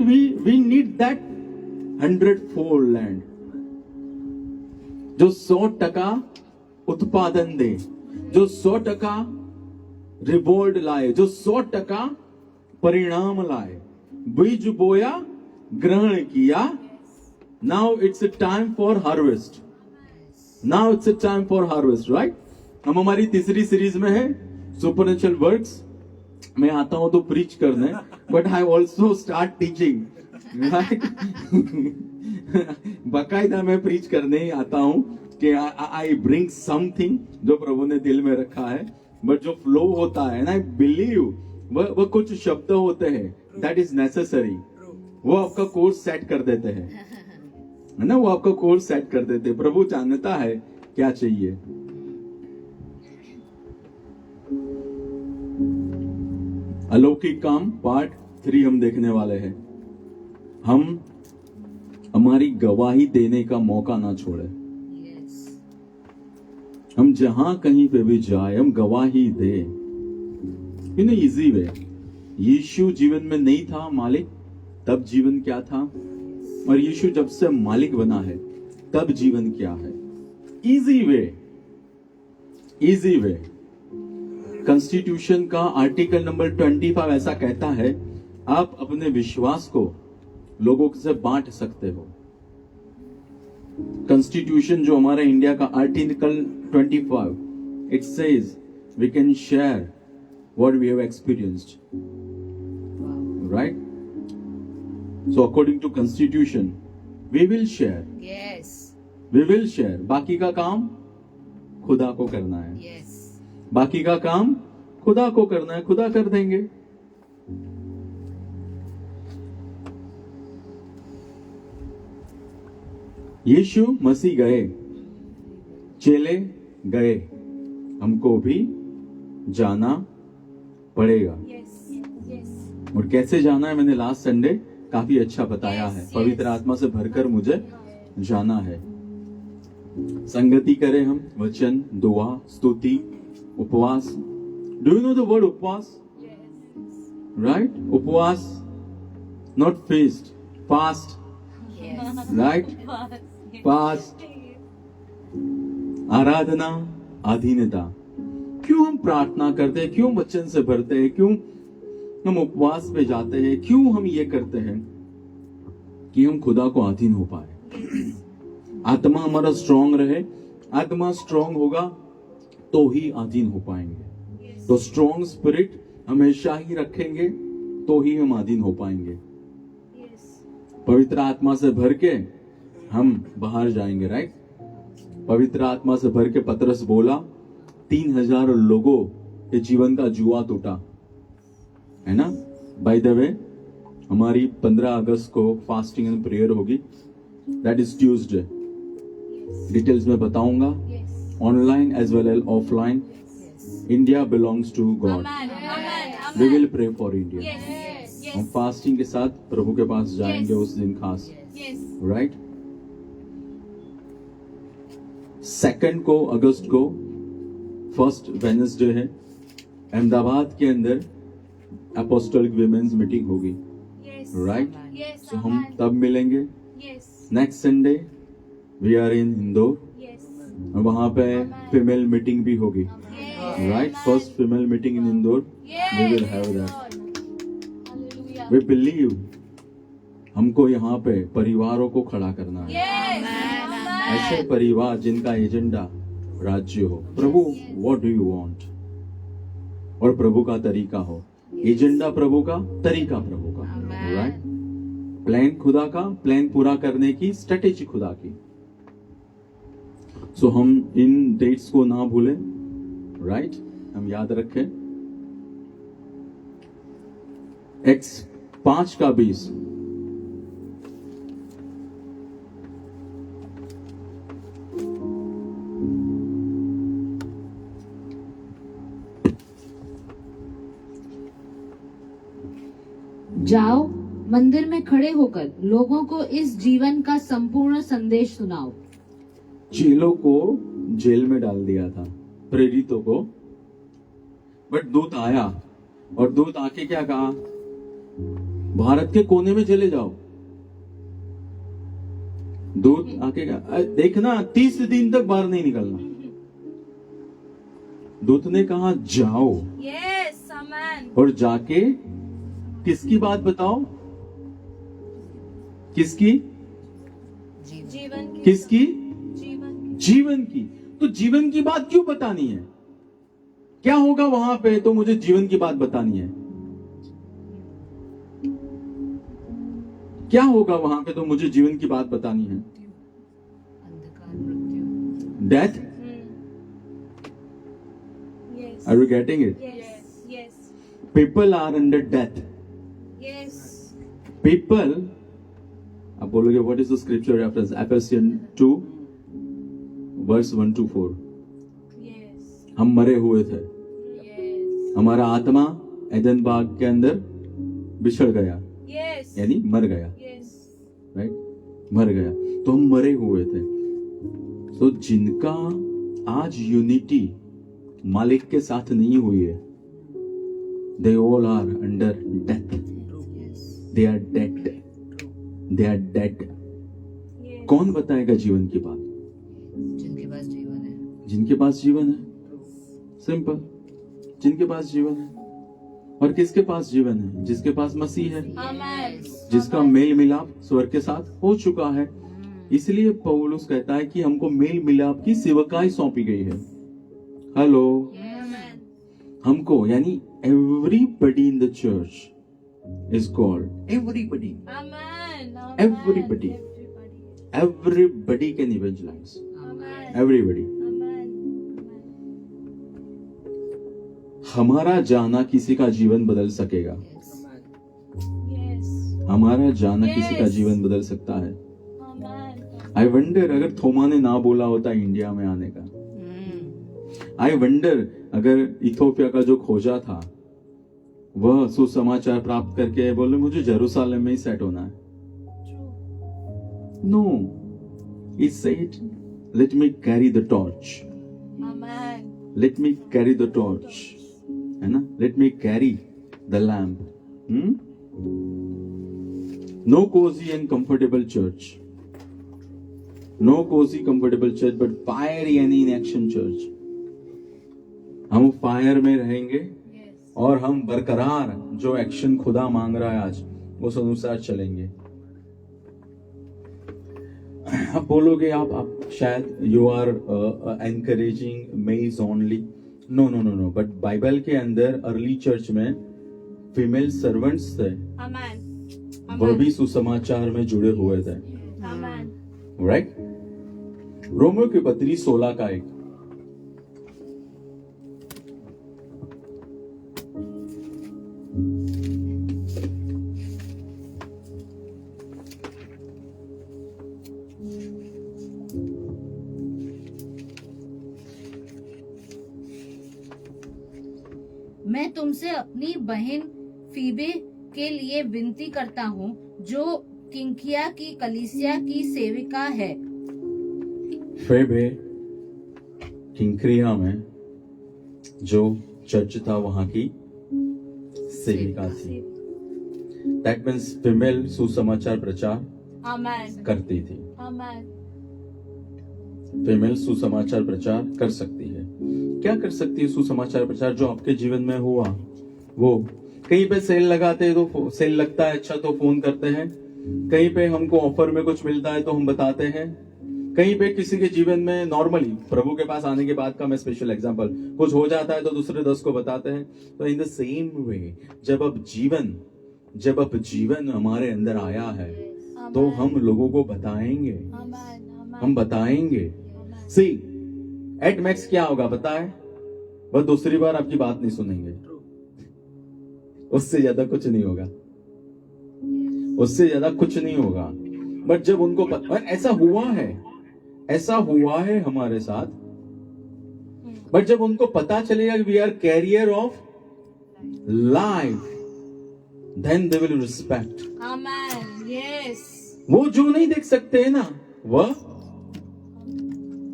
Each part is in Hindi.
we need that 100-fold land, जो 100% उत्पादन दे, जो 100% रिवॉर्ड लाए, जो 100% परिणाम लाए। बीज बोया, ग्रहण किया, now it's a time for harvest. Now it's a time for harvest, right. हम हमारी तीसरी सीरीज में है सुपरनेचुरल वर्क्स। मैं आता हूं तो प्रीच करने, but I also start teaching, right. बाकायदा मैं प्रीच करने ही आता हूं कि आई ब्रिंग समथिंग जो प्रभु ने दिल में रखा है, बट जो फ्लो होता है ना, आई बिलीव वो कुछ शब्द होते हैं दैट इज नेसेसरी, वो आपका कोर्स सेट कर देते हैं, है ना, वो आपका कोर्स सेट कर देते हैं। प्रभु जानता है क्या चाहिए। अलौकिक काम पार्ट 3 हम देखने वाले हैं। हम हमारी गवाही देने का मौका ना छोड़े। हम जहां कहीं पे भी जाए हम गवाही दे, इन इजी वे। यीशु जीवन में नहीं था मालिक, तब जीवन क्या था, और यीशु जब से मालिक बना है तब जीवन क्या है। Easy way, easy way. Constitution का आर्टिकल नंबर 25 ऐसा कहता है, आप अपने विश्वास को लोगों से बांट सकते हो। कॉन्स्टिट्यूशन जो हमारा इंडिया का article 25, it says we can share what we have experienced, right. So according to constitution we will share, we will share. बाकी का काम खुदा को करना है, बाकी का काम खुदा को करना है, खुदा कर देंगे। यीशु मसीह गए, चेले गए, हमको भी जाना पड़ेगा। और कैसे जाना है मैंने लास्ट संडे काफी अच्छा बताया है। पवित्र आत्मा से भरकर मुझे जाना है। संगति करें हम, वचन, दुआ, स्तुति, उपवास। Do you know the word उपवास, राइट? उपवास, not feast, fast, right? Fast. आराधना, अधीनता। क्यों हम प्रार्थना करते हैं, क्यों वचन से भरते हैं, क्यों हम उपवास पे जाते हैं, क्यों हम ये करते हैं? कि हम खुदा को अधीन हो पाए, आत्मा हमारा स्ट्रांग रहे। आत्मा स्ट्रांग होगा तो ही अधीन हो पाएंगे। तो स्ट्रांग स्पिरिट हमेशा ही रखेंगे तो ही हम अधीन हो पाएंगे। पवित्र आत्मा से भर के हम बाहर जाएंगे, राइट? पवित्र आत्मा से भर के पतरस बोला, 3000 लोगों के जीवन का जुआ टूटा, है ना? बाय द वे, हमारी 15 अगस्त को फास्टिंग एंड प्रेयर होगी, दैट इज ट्यूसडे। डिटेल्स में बताऊंगा, online as well as offline. India belongs to God, we will pray for India. हम फास्टिंग के साथ प्रभु के पास जाएंगे उस दिन खास, राइट? 2 अगस्त को फर्स्ट वेडनेसडे है, अहमदाबाद के अंदर अपोस्टलिक विमेन्स मीटिंग होगी, राइट? सो हम तब मिलेंगे। Next Sunday we are in Indore, और वहां पे फीमेल मीटिंग भी होगी, right? First female meeting in Indore, we will have that. We believe हमको यहाँ पे परिवारों को खड़ा करना है, ऐसे परिवार जिनका एजेंडा राज्य हो। प्रभु, व्हाट डू यू वांट? और प्रभु का तरीका हो। एजेंडा प्रभु का, तरीका प्रभु का, राइट? प्लान खुदा का, प्लान पूरा करने की स्ट्रेटेजी खुदा की। सो हम इन डेट्स को ना भूलें, राइट? हम याद रखें। एक्स 5:20 जाओ, मंदिर में खड़े होकर लोगों को इस जीवन का संपूर्ण संदेश सुनाओ। चेलों को जेल में डाल दिया था, प्रेरितों को, बट दूत आया, और दूत आके क्या कहा? भारत के कोने में चले जाओ, दूध आके देखना 30 दिन तक बाहर नहीं निकलना। दूत ने कहा जाओ, Yes, amen. और जाके किसकी बात बताओ? किसकी? जीवन की किसकी? जीवन की जीवन की। तो जीवन की बात क्यों बतानी है? क्या होगा वहां पे तो मुझे जीवन की बात बतानी है? क्या होगा वहां पे तो मुझे जीवन की बात बतानी है? अंधकार, मृत्यु। Death? Yes. Are you getting it? Yes. Yes. People are under death. Yes. People, आप बोलोगे what is the scripture reference? Ephesians 2 verse 1 to 4. Yes. हम मरे हुए थे, Yes. हमारा आत्मा एदन बाग के अंदर बिछड़ गया, Yes. यानी मर गया, Yes. राइट? मर गया तो हम मरे हुए थे। तो जिनका आज यूनिटी मालिक के साथ नहीं हुई है, they all are under death, they are dead, they are dead. Yes. कौन बताएगा जीवन की बात? जिनके पास जीवन है। जिनके पास जीवन है, सिंपल, जिनके पास जीवन है। और किसके पास जीवन है? जिसके पास मसीह है, Amen. जिसका मेल मिलाप स्वर्ग के साथ हो चुका है। इसलिए पौलुस कहता है कि हमको मेल मिलाप की सेवकाई सौंपी गई है। Hello, Amen. हमको, यानी everybody in the church is called, everybody, Amen. Everybody. Everybody can evangelise, Amen. Everybody. Amen. हमारा जाना किसी का जीवन बदल सकेगा, Yes. हमारा जाना किसी का Yes. जीवन बदल सकता है। Amen. आई वंडर अगर थोमा ने ना बोला होता इंडिया में आने का, आई वंडर अगर इथोपिया का जो खोजा था वह सुसमाचार प्राप्त करके बोले मुझे जेरूसलम में ही सेट होना है। True. No, he said, let me carry the torch, Amen. let me carry the torch, है ना? Let me carry the lamp. No cozy and comfortable church, no cozy comfortable church, but fiery and in action church. हम फायर में रहेंगे Yes. और हम बरकरार जो एक्शन खुदा मांग रहा है आज उस अनुसार चलेंगे। आप बोलोगे आप शायद you are encouraging males only. No no no no, but Bible के अंदर अर्ली चर्च में फीमेल सर्वेंट्स थे, Amen. वह भी सुसमाचार में जुड़े हुए थे, Amen. राइट? रोमियो की पत्री 16 का 1। मैं तुमसे अपनी बहन फीबे के लिए विनती करता हूँ, जो किंकिया की कलीसिया की सेविका है। फेबे किंक्रिया में जो चर्च था वहां की सेविका थी। दैट मीन्स फीमेल सुसमाचार प्रचार Amen. करती थी। Amen. फीमेल सुसमाचार प्रचार कर सकती है। क्या कर सकती है सुसमाचार प्रचार? जो आपके जीवन में हुआ वो, कहीं पे सेल लगाते हैं तो सेल लगता है अच्छा तो फोन करते हैं, कहीं पे हमको ऑफर में कुछ मिलता है तो हम बताते हैं, कहीं पे किसी के जीवन में नॉर्मली प्रभु के पास आने के बाद का मैं स्पेशल एग्जांपल, कुछ हो जाता है तो दूसरे 10 को बताते हैं। तो इन द सेम वे जब अब जीवन हमारे अंदर आया है तो हम लोगों को बताएंगे, Amen. Amen. हम बताएंगे। सी एट मैक्स क्या होगा पता है? वह दूसरी बार आपकी बात नहीं सुनेंगे, उससे ज्यादा कुछ नहीं होगा, उससे ज्यादा कुछ नहीं होगा। बट जब उनको ऐसा हुआ है हमारे साथ, बट जब उनको पता चलेगा we are carrier of life, then they will respect. Amen. Yes. वो जो नहीं देख सकते हैं ना, वह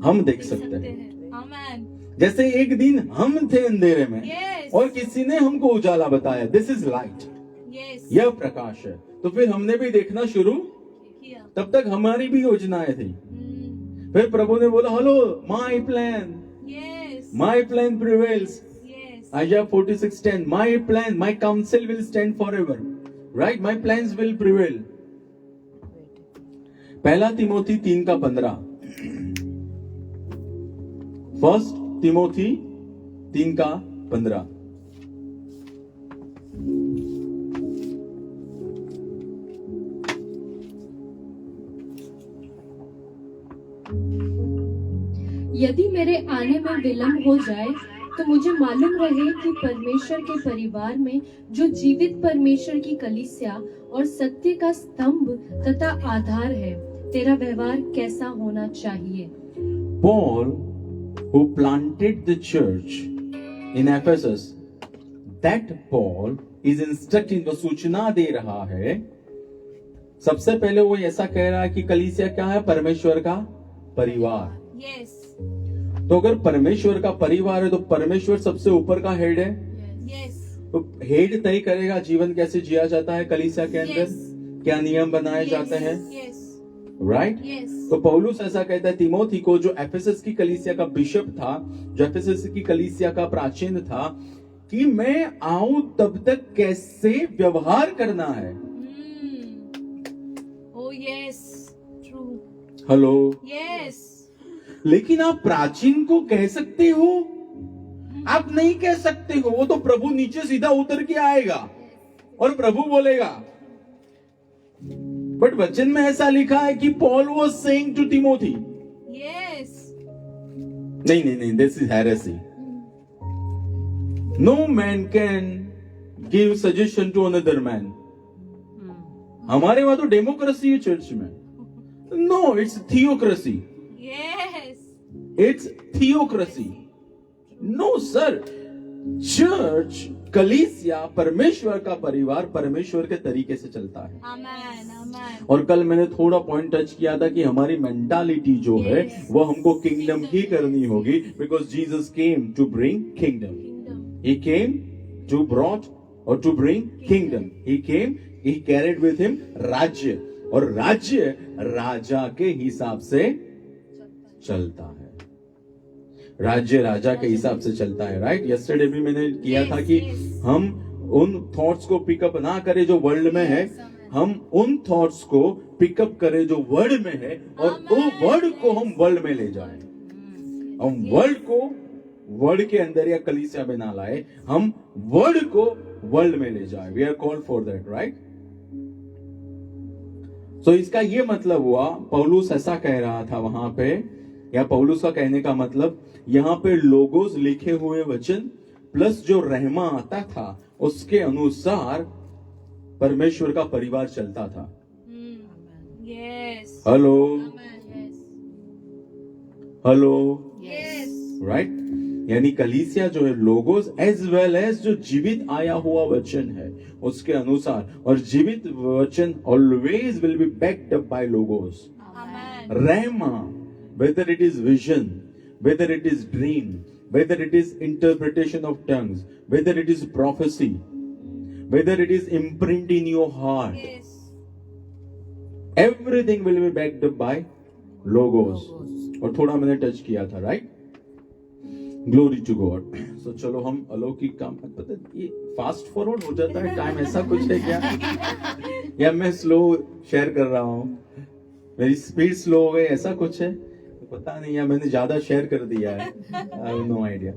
हम देख सकते हैं। Amen. जैसे एक दिन हम थे अंधेरे में Yes. और किसी ने हमको उजाला बताया, दिस इज लाइट। Yes. यह प्रकाश है। तो फिर हमने भी देखना शुरू, किया। तब तक हमारी भी योजनाएं थी। Hmm. फिर प्रभु ने बोला, hello, my plan, Yes. My plan prevails. Yes. Isaiah 46:10, my plan, my counsel will stand forever. Right? My plans will prevail. पहला तिमोथी 3:15। फर्स्ट तिमोथी 3:15। यदि मेरे आने में विलंब हो जाए तो मुझे मालूम रहे कि परमेश्वर के परिवार में जो जीवित परमेश्वर की कलीसिया और सत्य का स्तंभ तथा आधार है, तेरा व्यवहार कैसा होना चाहिए। Paul, who planted the church in Ephesus, that Paul is instructing, वो सूचना दे रहा है। सबसे पहले वो ऐसा कह रहा है कि कलीसिया क्या है? परमेश्वर का परिवार। Yes. तो अगर परमेश्वर का परिवार है तो परमेश्वर सबसे ऊपर का हेड है। Yes. तो हेड तय करेगा जीवन कैसे जिया जाता है कलीसिया के अंदर, Yes. क्या नियम बनाए जाते हैं, Yes. राइट? Yes. तो पौलुस ऐसा कहता है तिमोथी को, जो एफेसस की कलीसिया का बिशप था, जो एफेसस की कलीसिया का प्राचीन था, कि मैं आऊं तब तक कैसे व्यवहार करना है। Oh yes. True. Hello, Yes. लेकिन आप प्राचीन को कह सकते हो, आप नहीं कह सकते हो। वो तो प्रभु नीचे सीधा उतर के आएगा और प्रभु बोलेगा। बट वचन में ऐसा लिखा है कि Paul was saying to Timothy. Yes. नहीं, this is heresy. No man can give suggestion to another man. हमारे वहां तो डेमोक्रेसी है चर्च में। No, it's theocracy. Yes. It's theocracy. No, sir. Church, कलीसिया, परमेश्वर का परिवार परमेश्वर के तरीके से चलता है। Amen. Amen. और कल मैंने थोड़ा पॉइंट टच किया था कि हमारी मेंटालिटी जो है Yes. वो हमको किंगडम ही करनी होगी, because Jesus came to bring kingdom. Kingdom. He came to brought or to bring kingdom. He carried with him राज्य, और राज्य राजा के हिसाब से चलता है। राज्य राजा के हिसाब से चलता है, राइट? यस्टरडे भी मैंने किया था कि हम उन थॉट्स को पिकअप ना करें जो वर्ल्ड में है, हम उन थॉट्स को पिकअप करें जो वर्ल्ड में है, और वो वर्ड को हम वर्ल्ड में ले जाएं। हम वर्ल्ड को वर्ड के अंदर या कलीसिया में ना लाए, हम वर्ड को वर्ल्ड में ले जाए। We are called for that, right? So इसका ये मतलब हुआ, पौलुस ऐसा कह रहा था वहां पे, या पौलुस का कहने का मतलब, यहां पे लोगोस लिखे हुए वचन प्लस जो रहमा आता था उसके अनुसार परमेश्वर का परिवार चलता था। Yes. Hello, Yes. Hello, Yes. Right? यानी कलीसिया जो है लोगोस एज वेल एज जो जीवित आया हुआ वचन है उसके अनुसार, और जीवित वचन always will be backed up by logos. Amen. Rhema, whether it is vision, whether it is dream, whether it is interpretation of tongues, whether it is prophecy, whether it is imprint in your heart, Yes. everything will be backed up by logos. और थोड़ा मैंने टच किया था, right? Glory to God. So चलो हम अलौकिक काम, पता है ये फास्ट फॉरवर्ड हो जाता है टाइम, ऐसा कुछ है क्या? या मैं स्लो शेयर कर रहा हूँ, मेरी स्पीड स्लो हो गई, ऐसा कुछ है? पता नहीं, या मैंने ज्यादा शेयर कर दिया है, आई हैव नो आइडिया।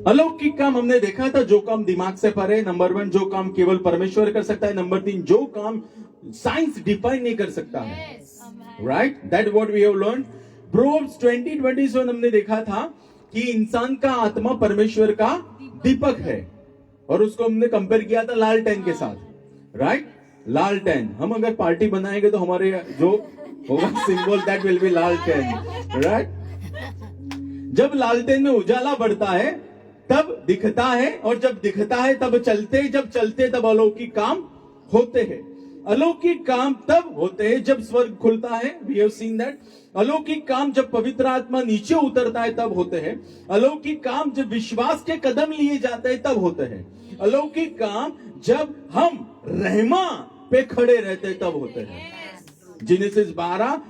अलौकिक काम हमने देखा था, जो काम दिमाग से परे, नंबर 1, जो काम केवल परमेश्वर कर सकता है, नंबर 3, जो काम साइंस डिफाइन नहीं कर सकता है, Amen. Right? That what we have learn. Proverbs 20:27 हमने देखा था कि इंसान का आत्मा परमेश्वर का दीपक है, और उसको हमने कंपेयर किया था लालटेन के साथ, राइट? लालटेन, हम अगर पार्टी बनाएंगे तो हमारे जो होगा सिंबल, दैट विल बी लालटेन, राइट? जब लालटेन में उजाला बढ़ता है तब दिखता है, और जब दिखता है तब चलते, जब चलते तब अलौकिक काम होते हैं। अलौकिक काम तब होते हैं जब स्वर्ग खुलता है, वी हैव सीन दैट। अलौकिक काम जब पवित्र आत्मा नीचे उतरता है तब होते हैं। अलौकिक काम जब विश्वास के कदम लिए जाते हैं तब होते हैं। अलौकिक काम जब हम रहमा पे खड़े रहते तब होते हैं। जेनेसिस 12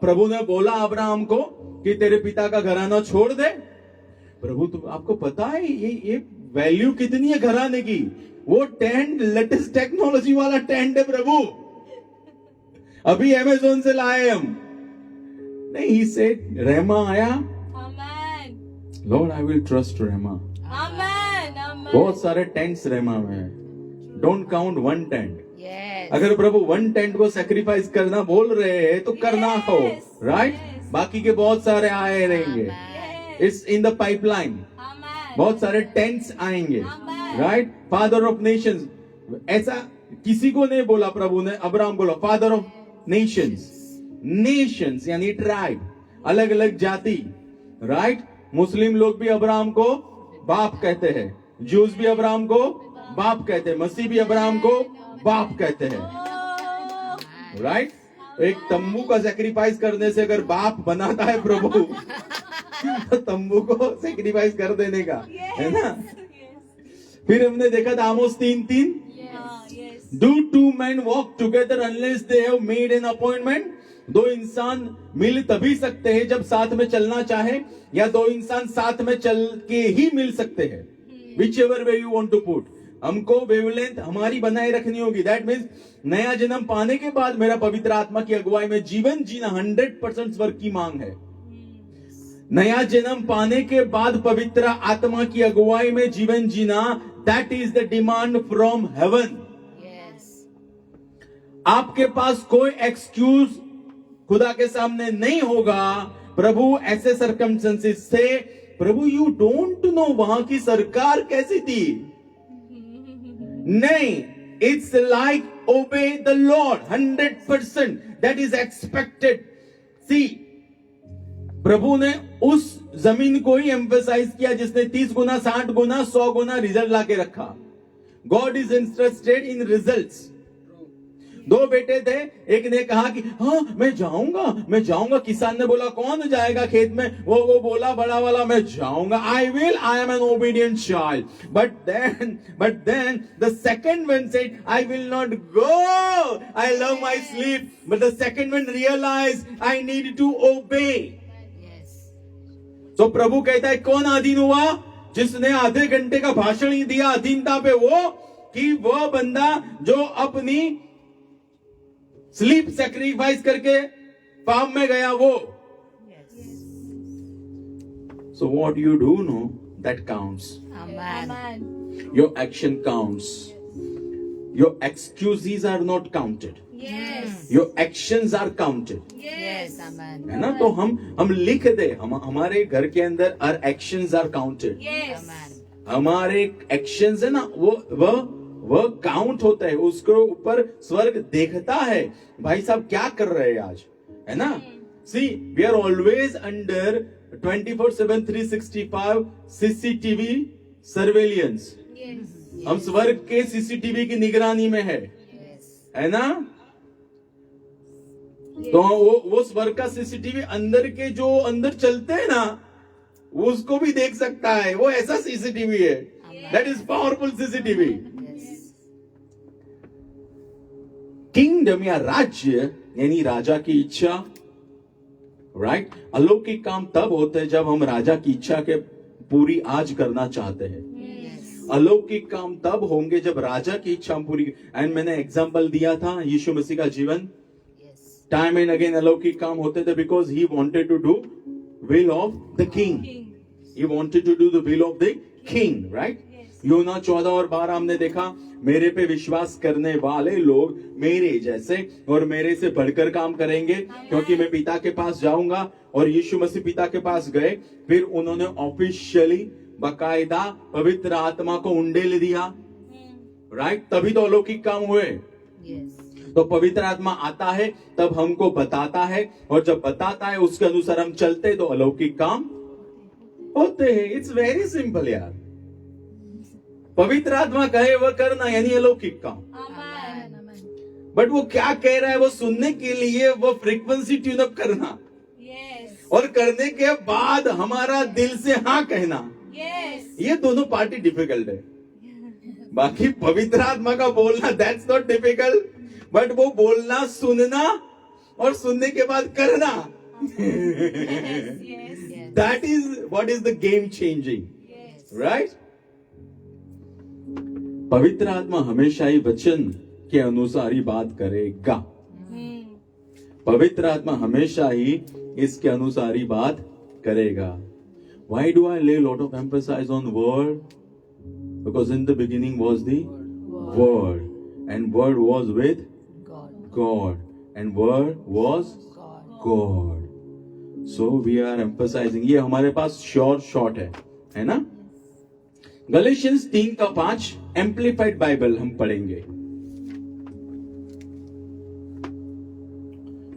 प्रभु ने बोला अब्राहम को कि तेरे पिता का घराना छोड़ दे। प्रभु तो आपको पता है ये वैल्यू कितनी है घराने की? वो टेंट लेटेस्ट टेक्नोलॉजी वाला टेंट है प्रभु, अभी अमेज़न से लाए हम। नहीं, ही सेड रहमा आया, Amen. Lord I will trust rhema. Amen. Amen. बहुत सारे टेंट्स रहमा में है, don't count one tent. Yes. अगर प्रभु वन टेंट को सेक्रीफाइस करना बोल रहे हैं तो करना हो, राइट? बाकी के बहुत सारे आए रहेंगे, it's in the pipeline. Amen. बहुत सारे टेंट्स आएंगे, राइट? फादर ऑफ नेशंस, ऐसा किसी को नहीं बोला प्रभु ने, अब्राहम बोला फादर ऑफ नेशंस। नेशंस यानी ट्राइब, अलग अलग जाति, राइट? मुस्लिम लोग भी अब्राहम को बाप कहते हैं, जूस भी अब्राहम को बाप कहते हैं, मसीह भी अब्राहम को बाप कहते हैं, राइट? एक तंबू का सेक्रीफाइस करने से अगर बाप बनाता है प्रभु तो तंबू को सेक्रीफाइस कर देने का, है ना? फिर हमने देखा था आमोस 3:3, Yes. Do two men walk together unless they have made an appointment? दो इंसान मिल तभी सकते हैं जब साथ में चलना चाहे, या दो इंसान साथ में चल के ही मिल सकते हैं। Whichever way you want to put, हमको वेवलेंथ हमारी बनाए रखनी होगी। दैट मीन्स नया जन्म पाने के बाद मेरा पवित्र आत्मा की अगुवाई में जीवन जीना 100% स्वर्ग की मांग है। नया जन्म पाने के बाद पवित्र आत्मा की अगुवाई में जीवन जीना, that is the demand from heaven. Yes. आपके पास कोई एक्सक्यूज खुदा के सामने नहीं होगा। प्रभु ऐसे सर्कमस्टेंसेस से, प्रभु यू डोंट नो वहां की सरकार कैसी थी, नहीं, it's like obey the Lord 100%, that is expected. See, प्रभु ने उस जमीन को ही एम्फेसाइज किया जिसने 30 गुना, 60 गुना, 100 गुना रिजल्ट लाके रखा। God is interested in results. दो बेटे थे, एक ने कहा कि हाँ मैं जाऊंगा। किसान ने बोला कौन जाएगा खेत में? वो बोला बड़ा वाला मैं जाऊंगा, I am an obedient child. But then the second one said I will not go, I love my sleep. But the second one realise I need to obey. Yes. तो प्रभु कहता है कौन अधीन हुआ? जिसने आधे घंटे का भाषण ही दिया अधीनता पे, वो बंदा जो अपनी स्लीप सैक्रिफाइस करके फार्म में गया वो। So what you do know, that counts. Amen. Amen. Your action counts. Your excuses are not counted. Yes. Your actions are counted. Yes. Amen. है ना? तो हम लिख दे, हमारे घर के अंदर our actions are counted. Yes. Amen. हमारे एक्शंस है ना, वो काउंट होता है, उसके ऊपर स्वर्ग देखता है भाई साहब क्या कर रहे हैं आज, है ना? See, we are always under 24/7 365 CCTV surveillance. Yes. हम स्वर्ग के सीसीटीवी की निगरानी में है, Yes. है ना? तो वो स्वर्ग का सीसीटीवी अंदर के जो अंदर चलते हैं ना, वो उसको भी देख सकता है। वो ऐसा सीसीटीवी है, that is powerful CCTV. Yes. Kingdom या राज्य यानी राजा की इच्छा, राइट? अलौकिक काम तब होते हैं जब हम राजा की इच्छा के पूरी आज करना चाहते हैं। Yes. अलौकिक काम तब होंगे जब राजा की इच्छा हम पूरी। एंड मैंने एग्जांपल दिया था यीशु मसीह का जीवन, Yes. टाइम एंड अगेन अलौकिक काम होते थे because he wanted to do will of the king. King. He wanted to do the will of the king, right? यूना 14 और 12 हमने देखा, मेरे पे विश्वास करने वाले लोग मेरे जैसे और मेरे से बढ़कर काम करेंगे, क्योंकि मैं पिता के पास जाऊंगा। और यीशु मसीह पिता के पास गए, फिर उन्होंने ऑफिशियली बाकायदा पवित्र आत्मा को उंडेल दिया, राइट? तभी तो अलौकिक काम हुए। Yes. तो पवित्र आत्मा आता है तब हमको बताता है, और जब बताता है उसके अनुसार हम चलते हैं तो अलौकिक काम होते हैं। इट्स वेरी सिंपल यार। पवित्र आत्मा कहे वह करना यानी अलौकिक काम। Amen. बट वो क्या कह रहा है वो सुनने के लिए वो फ्रीक्वेंसी ट्यून अप करना, Yes. और करने के बाद हमारा दिल से हाँ कहना, Yes. ये दोनों पार्टी डिफिकल्ट है। बाकी पवित्र आत्मा का बोलना दैट्स नॉट डिफिकल्ट, बट वो बोलना, सुनना और सुनने के बाद करना, Yes. Yes. That is what is the game changing, Yes. Right? पवित्र आत्मा हमेशा ही वचन के अनुसार ही बात करेगा। पवित्र आत्मा हमेशा ही इसके अनुसार ही बात करेगा। Why do I lay a lot of emphasis on word? Because in the beginning was the word, and word was with God, and word was God. So we are emphasizing, ये हमारे पास शॉर्ट है ना? गलेशियंस 3:5 एम्प्लीफाइड बाइबल हम पढ़ेंगे।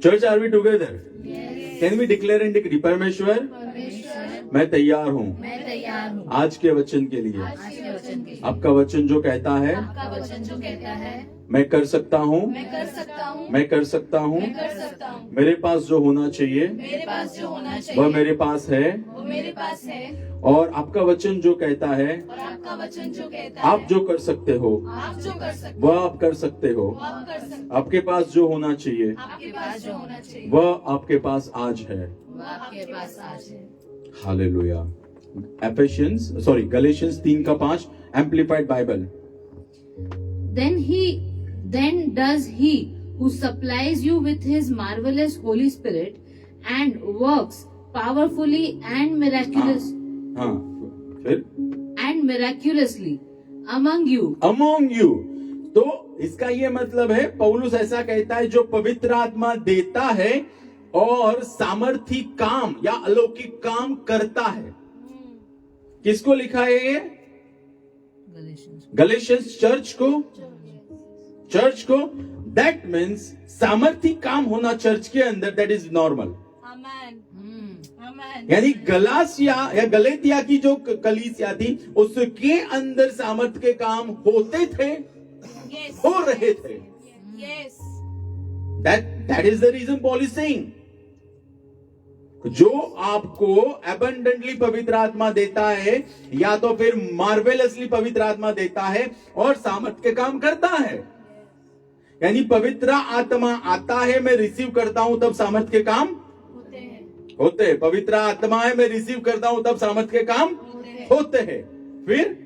Church, are we together? Can we declare and decree? परमेश्वर, मैं तैयार हूँ मैं तैयार हूँ आज के वचन के लिए। आज के वचन के लिए। आपका वचन जो कहता है आपका वचन जो कहता है मैं कर सकता हूँ, मैं कर सकता हूँ। मैं कर सकता हूँ। मैं कर सकता हूँ। मेरे पास जो होना चाहिए मेरे पास जो होना चाहिए वह मेरे पास है। वो मेरे पास है। और आपका वचन जो कहता है और आपका वचन जो कहता आप है जो कर सकते हो आप जो कर सकते वह आप कर सकते हो। वो आप कर सकते आपके पास जो होना चाहिए आपके पास जो होना चाहिए वह आपके पास आज है। वो आपके पास आज है। Hallelujah. Galatians 3:5 amplified Bible. then does he who supplies you with his marvelous Holy Spirit and works powerfully and हाँ, फिर miraculously among you. Among you. तो इसका ये मतलब है, पौलुस ऐसा कहता है, जो पवित्र आत्मा देता है और सामर्थी काम या अलौकिक काम करता है। किसको लिखा है ये? गलेशियंस चर्च को। दैट मीन्स सामर्थी काम होना चर्च के अंदर, दैट इज नॉर्मल। आमेन। आमेन। यानी गलासिया या गलेतिया की जो कलीसिया थी उसके अंदर सामर्थ के काम होते थे, Yes. हो रहे थे। Yes. That is the reason Paul is saying, जो आपको अबंडेंटली पवित्र आत्मा देता है या तो फिर मार्वेलसली पवित्र आत्मा देता है और सामर्थ के काम करता है। यानी पवित्र आत्मा आता है, मैं रिसीव करता हूं, तब सामर्थ के काम होते हैं। पवित्र आत्मा है, मैं रिसीव करता हूं, तब सामर्थ के काम होते हैं। फिर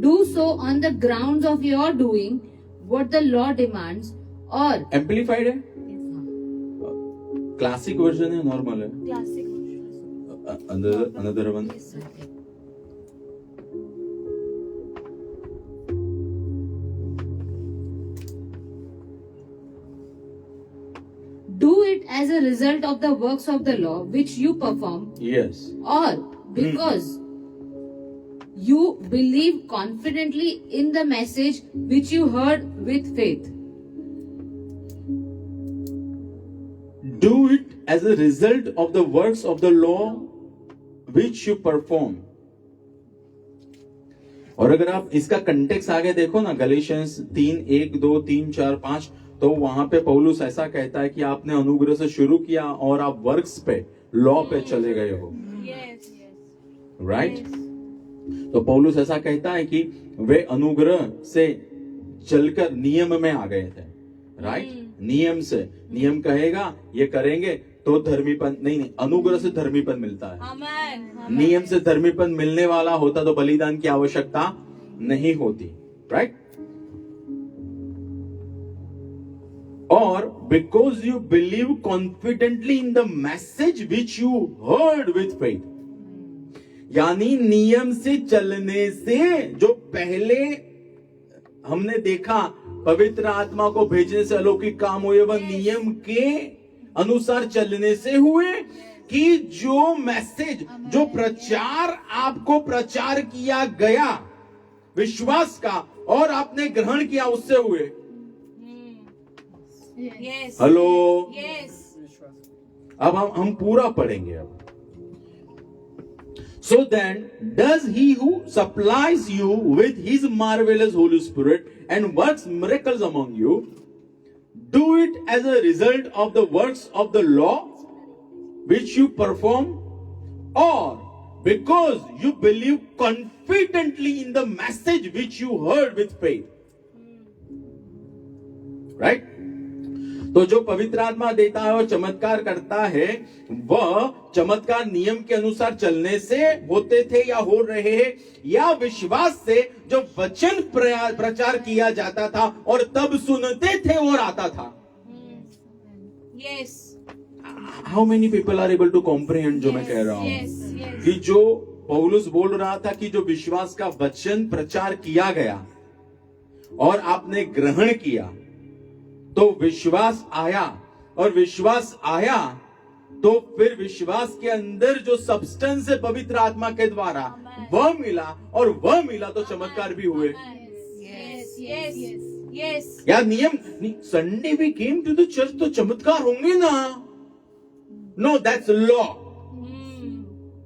do so on the grounds of your doing what the law demands, or amplified है, क्लासिक वर्जन है, नॉर्मल है, Classic. Another one. do it as a result of the works of the law which you perform, yes, or because you believe confidently in the message which you heard with faith. do it as a result of the works of the law which you perform। और अगर आप इसका कंटेक्स्ट आगे देखो ना, गलेशियंस 3:1-2-3-4-5, तो वहां पे पौलुस ऐसा कहता है कि आपने अनुग्रह से शुरू किया और आप वर्क्स पे, लॉ पे चले गए हो, Yes. राइट? तो पौलुस ऐसा कहता है कि वे अनुग्रह से चलकर नियम में आ गए थे, राइट? नियम से, नियम कहेगा ये करेंगे तो धर्मीपन नहीं, अनुग्रह से धर्मीपन मिलता है। Amen. नियम से धर्मीपन मिलने वाला होता तो बलिदान की आवश्यकता नहीं होती, राइट? और because you believe confidently in the message which you heard with faith, यानी नियम से चलने से, जो पहले हमने देखा पवित्र आत्मा को भेजने से अलौकिक काम हुए, वह नियम के अनुसार चलने से हुए, कि जो मैसेज, जो प्रचार आपको प्रचार किया गया विश्वास का और आपने ग्रहण किया, उससे हुए। Yes. Hello, Yes. अब हम पूरा पढ़ेंगे अब। So then, does he who supplies you with his marvelous Holy Spirit and works miracles among you, do it as a result of the works of the law which you perform, or because you believe confidently in the message which you heard with faith. Right? तो जो पवित्र आत्मा देता है और चमत्कार करता है, वह चमत्कार नियम के अनुसार चलने से होते थे या हो रहे हैं, या विश्वास से जो वचन प्रचार किया जाता था और तब सुनते थे और आता था. Yes. How many people are able to comprehend जो मैं कह रहा हूं? Yes. Yes. कि जो पौलुस बोल रहा था कि जो विश्वास का वचन प्रचार किया गया और आपने ग्रहण किया, तो विश्वास आया, और विश्वास आया तो फिर विश्वास के अंदर जो सब्सटेंस है पवित्र आत्मा के द्वारा वह मिला, और वह मिला तो चमत्कार भी हुए. Yes. Yes. Yes. यार नियम, Sunday we came to the church तो चमत्कार होंगे ना? No, that's law.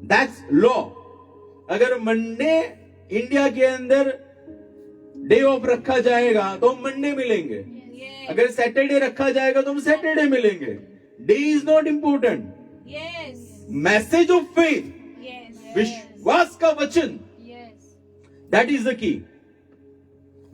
That's law. अगर मंडे इंडिया के अंदर डे ऑफ रखा जाएगा तो हम मंडे मिलेंगे. अगर सैटरडे रखा जाएगा तो हम सैटरडे मिलेंगे. Day is not important. Yes. Message of faith, Yes. विश्वास का वचन, दैट इज द की.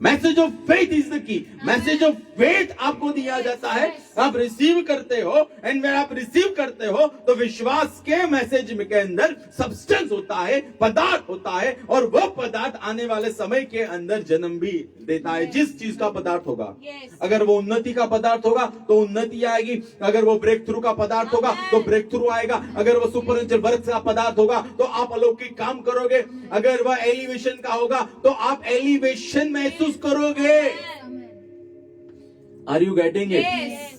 Message of faith is the की. मैसेज ऑफ फेथ आपको दिया जाता है, आप रिसीव करते हो, एंड when आप रिसीव करते हो तो विश्वास के मैसेज के अंदर सब्सटेंस होता है, पदार्थ होता है, और वह पदार्थ आने वाले समय के अंदर जन्म भी देता है. जिस चीज का पदार्थ होगा, Yes. अगर वो उन्नति का पदार्थ होगा तो उन्नति आएगी, अगर वो ब्रेक थ्रू का पदार्थ होगा तो ब्रेक थ्रू आएगा, अगर वो सुपरनेचुरल वर्क का पदार्थ होगा तो आप अलौकिक काम करोगे, अगर वह एलिवेशन का होगा तो आप एलिवेशन महसूस करोगे. Are you getting it? Yes.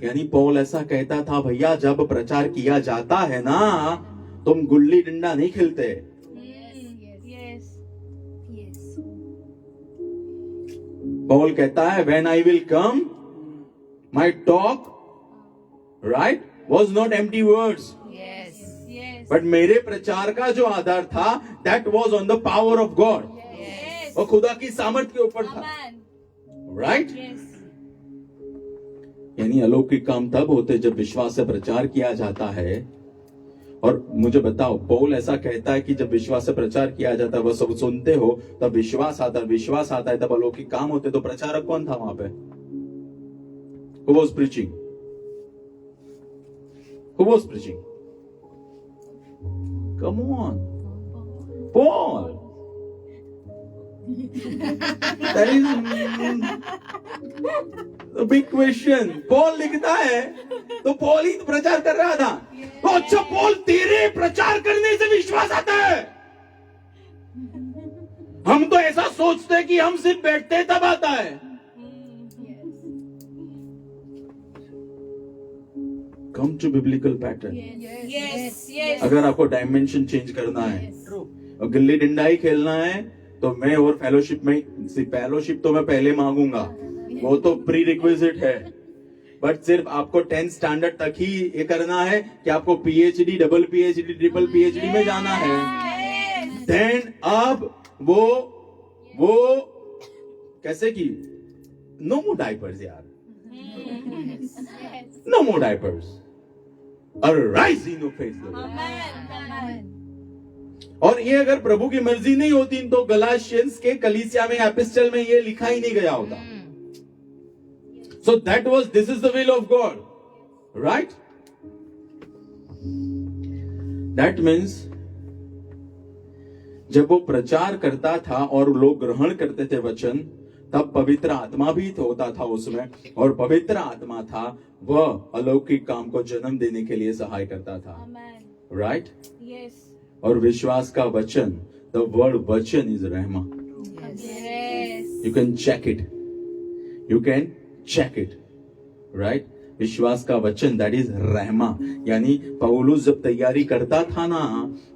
यानी पौल ऐसा कहता था, भैया जब प्रचार किया जाता है ना, तुम गुल्ली डंडा नहीं खेलते. Yes. पौल कहता है, when I will come, my talk, right, was not empty words. Yes. Yes. But मेरे प्रचार का जो आधार था, that was on the power of God. Yes. वो खुदा की सामर्थ के ऊपर था. Amen. राइट? Yes. यानी अलौकिक काम तब होते जब विश्वास से प्रचार किया जाता है. और मुझे बताओ, पौल ऐसा कहता है कि जब विश्वास से प्रचार किया जाता है, वह सब सुनते हो, तब विश्वास आता है, विश्वास आता है तब अलौकिक काम होते. तो प्रचारक कौन था वहां पे? Who was preaching? Who was preaching? Come on, Paul. That is a big question. Paul लिखता है तो पॉल ही तो प्रचार कर रहा था. तो अच्छा, पॉल तेरे प्रचार करने से विश्वास आता है. हम तो ऐसा सोचते हैं कि हम सिर्फ बैठते हैं तब आता है. Come to biblical pattern. Yes. Yes. अगर आपको डायमेंशन चेंज करना है और गिल्ली डंडा ही खेलना है तो मैं और फेलोशिप में, फेलोशिप तो मैं पहले मांगूंगा, वो तो प्री रिक्विजिट है. बट सिर्फ आपको 10th स्टैंडर्ड तक ही ये करना है कि आपको PhD, double PhD, triple PhD में जाना है. Yes. देन अब वो कैसे की, नो मोर डायपर्स यार, no more diapers. Arise in your face, Lord. Amen. और ये अगर प्रभु की मर्जी नहीं होती तो गलाशियंस के कलीसिया में, एपिस्टल में ये लिखा ही नहीं गया होता. So that was, this is the will of God, right? That means जब वो प्रचार करता था और लोग ग्रहण करते थे वचन, तब पवित्र आत्मा भी होता था उसमें, और पवित्र आत्मा था वह अलौकिक काम को जन्म देने के लिए सहाय करता था. Amen. राइट? Yes. और विश्वास का वचन, द वर्ड वचन is रहमा. Yes. You can check it. You can check it. Right? विश्वास का वचन, that is रहमा. यानी पौलुस जब तैयारी करता था ना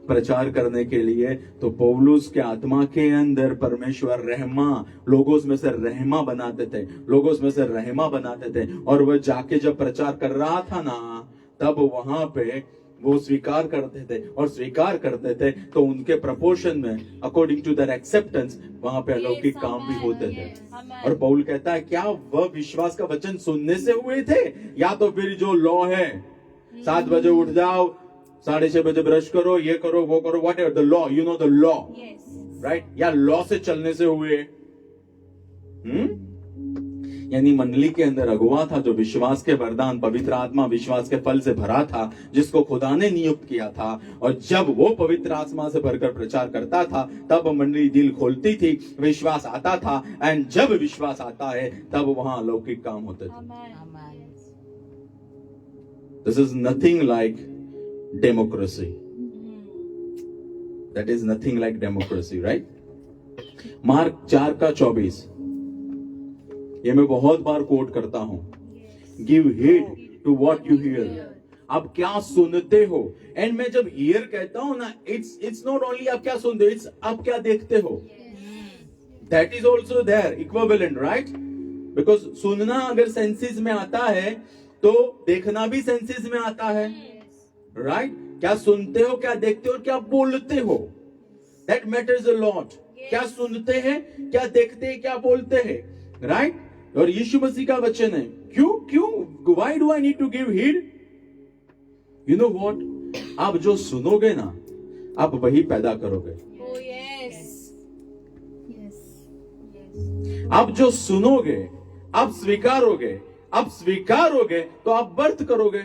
प्रचार करने के लिए, तो पौलुस के आत्मा के अंदर परमेश्वर रहमा, लोगोस में से रहमा बनाते थे, लोगोस में से रहमा बनाते थे. और वह जाके जब प्रचार कर रहा था ना, तब वहां पे वो स्वीकार करते थे, और स्वीकार करते थे तो उनके प्रपोर्शन में, अकॉर्डिंग टू देयर एक्सेप्टेंस, वहां पे अलौकिक काम भी होते थे. और पौल कहता है, क्या वह विश्वास का वचन सुनने से हुए थे, या तो फिर जो लॉ है, 7 बजे उठ जाओ, 6:30 बजे ब्रश करो, ये करो, वो करो, what ever the law, you know the law, Yes. Right? या लॉ से चलने से हुए? यानी मंडली के अंदर अगुवा था जो विश्वास के वरदान, पवित्र आत्मा, विश्वास के फल से भरा था, जिसको खुदा ने नियुक्त किया था। और जब वो पवित्र आत्मा से भरकर प्रचार करता था, तब मंडली दिल खोलती थी, विश्वास आता था, एंड जब विश्वास आता है तब वहां अलौकिक काम होते थे। Amen. This is nothing like democracy, that is nothing like democracy, right? Mark 4:24, ये मैं बहुत बार कोट करता हूं। Give heed to what you hear. आप क्या सुनते हो? एंड मैं जब हियर कहता हूं ना, इट्स नॉट ओनली आप क्या सुनते हो, इट्स आप क्या देखते हो। That is also there equivalent, right? Because सुनना अगर सेंसेस में आता है तो देखना भी सेंसेस में आता है, राइट? क्या सुनते हो, क्या देखते हो, क्या बोलते हो, दैट मैटर्स अ लॉट। क्या सुनते हैं, क्या देखते हैं, क्या बोलते हैं, राइट? और यीशु मसीह का वचन है, क्यों why do I need to give heed? You know what, आप जो सुनोगे ना, आप वही पैदा करोगे। Oh yes. आप जो सुनोगे आप स्वीकारोगे, आप स्वीकारोगे तो आप बर्थ करोगे।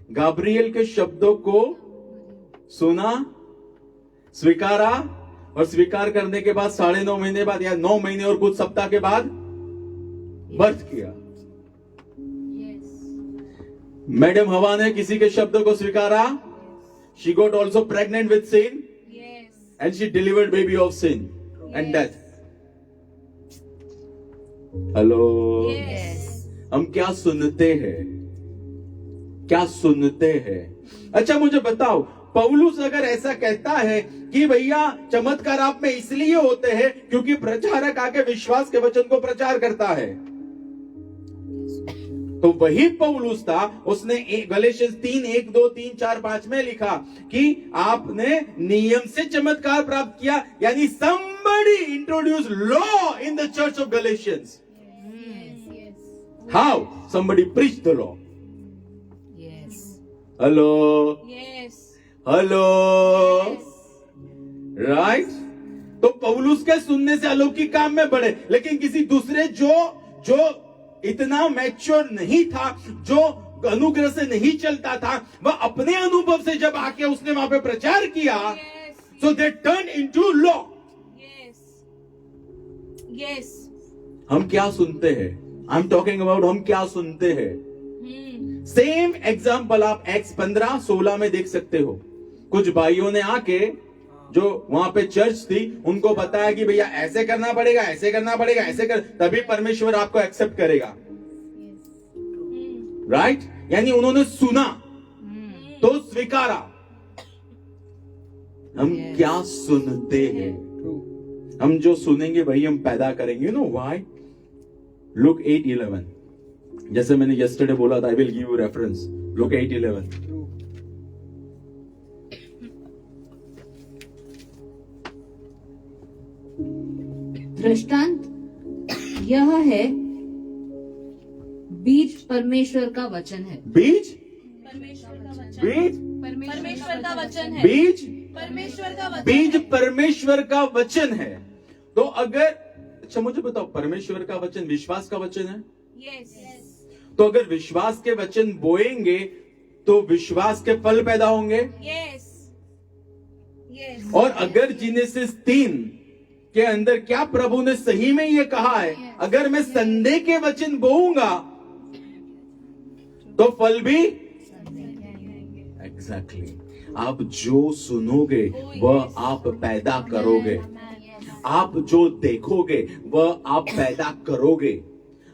गाब्रियल के शब्दों को सुना, स्वीकारा, और स्वीकार करने के बाद 9.5 महीने बाद या 9 महीने और कुछ सप्ताह के बाद बर्थ किया। मैडम हवा ने किसी के शब्दों को स्वीकारा, she got also pregnant with sin, Yes. And she delivered baby of sin and death. Hello, Yes. हम क्या सुनते हैं, क्या सुनते हैं? अच्छा मुझे बताओ, पौलुस अगर ऐसा कहता है कि भैया चमत्कार आप में इसलिए होते हैं क्योंकि प्रचारक आके विश्वास के वचन को प्रचार करता है, तो वही पौलुस था, उसने गलातियन 3:1-2-3-4-5 में लिखा कि आपने नियम से चमत्कार प्राप्त किया, यानी somebody introduced law in the church of Galatians. How? Somebody preached the law. Yes. Hello, Yes. hello, Yes. right? तो पौलुस के सुनने से अलौकिक काम में बढ़े, लेकिन किसी दूसरे जो इतना मैच्योर नहीं था, जो अनुग्रह से नहीं चलता था, वह अपने अनुभव से जब आके उसने वहां पे प्रचार किया, Yes. so they turned into law. Yes. Yes. हम क्या सुनते हैं? आई एम टॉकिंग अबाउट हम क्या सुनते हैं। सेम एग्जाम्पल आप Acts 15:16 में देख सकते हो। कुछ भाइयों ने आके, जो वहां पे चर्च थी, उनको बताया कि भैया ऐसे करना पड़ेगा, ऐसे करना पड़ेगा, ऐसे कर, तभी परमेश्वर आपको एक्सेप्ट करेगा, राइट? यानी उन्होंने सुना तो स्वीकारा। हम क्या सुनते हैं? हम जो सुनेंगे वही हम पैदा करेंगे। You know why? लुक 8:11, जैसे मैंने यस्टरडे बोला था, I will give you reference. Look 8:11, दृष्टांत यह है, बीज परमेश्वर का वचन है। बीज, परमेश्वर का वचन। बीज, परमेश्वर का वचन है। बीज, परमेश्वर का वचन बीज है। परमेश्वर का वचन है। तो अगर, अच्छा मुझे बताओ, परमेश्वर का वचन विश्वास का वचन है? Yes. तो अगर विश्वास के वचन बोएंगे तो विश्वास के फल पैदा होंगे। Yes. Yes. और अगर जेनेसिस 3 के अंदर क्या प्रभु ने सही में ये कहा है, अगर मैं संदेह के वचन बोऊंगा तो फल भी एग्जैक्टली आप जो सुनोगे वह आप पैदा करोगे। आप जो देखोगे वह आप पैदा करोगे।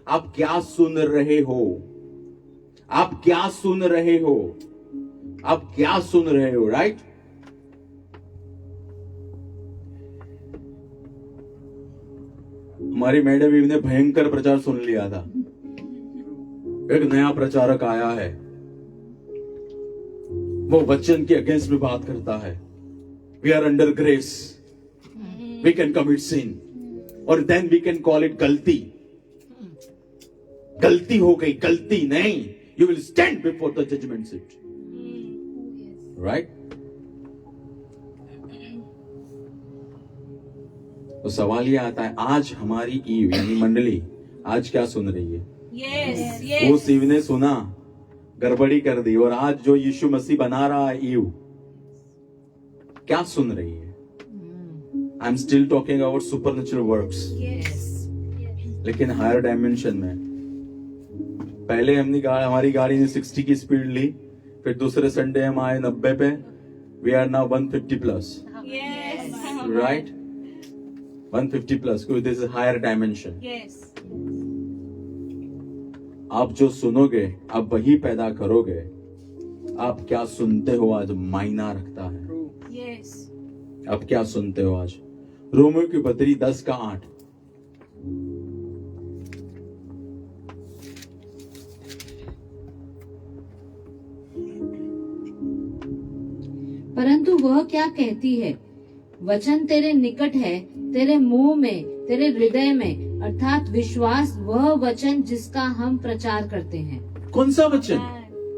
आप क्या सुन रहे हो? आप क्या सुन रहे हो? आप क्या सुन रहे हो, राइट? हमारी मैडम ने भयंकर प्रचार सुन लिया था। एक नया प्रचारक आया है, वो वचन के अगेंस्ट में बात करता है। We are under grace, we can commit sin, और then we can call it गलती। गलती हो गई, गलती नहीं, you will stand before the judgement seat, right? तो सवाल ये आता है, आज हमारी ईव यानी मंडली आज क्या सुन रही है? Yes. वो ईव ने सुना, गड़बड़ी कर दी, और आज जो यीशु मसीह बना रहा है ईव क्या सुन रही है? I am still talking about supernatural works, लेकिन हायर डायमेंशन में। पहले हमारी गाड़ी ने 60 की स्पीड ली, फिर दूसरे संडे हम आए 90 पे, we are now 150 plus, Yes. Right? 150 plus, क्योंकि this is higher dimension. Yes. आप जो सुनोगे आप वही पैदा करोगे। आप क्या सुनते हो आज मायना रखता है। Yes. आप क्या सुनते हो आज? रोमियो की पत्री 10:8। परंतु वह क्या कहती है? वचन तेरे निकट है, तेरे मुंह में, तेरे हृदय में, अर्थात विश्वास, वह वचन जिसका हम प्रचार करते हैं। कौन सा वचन?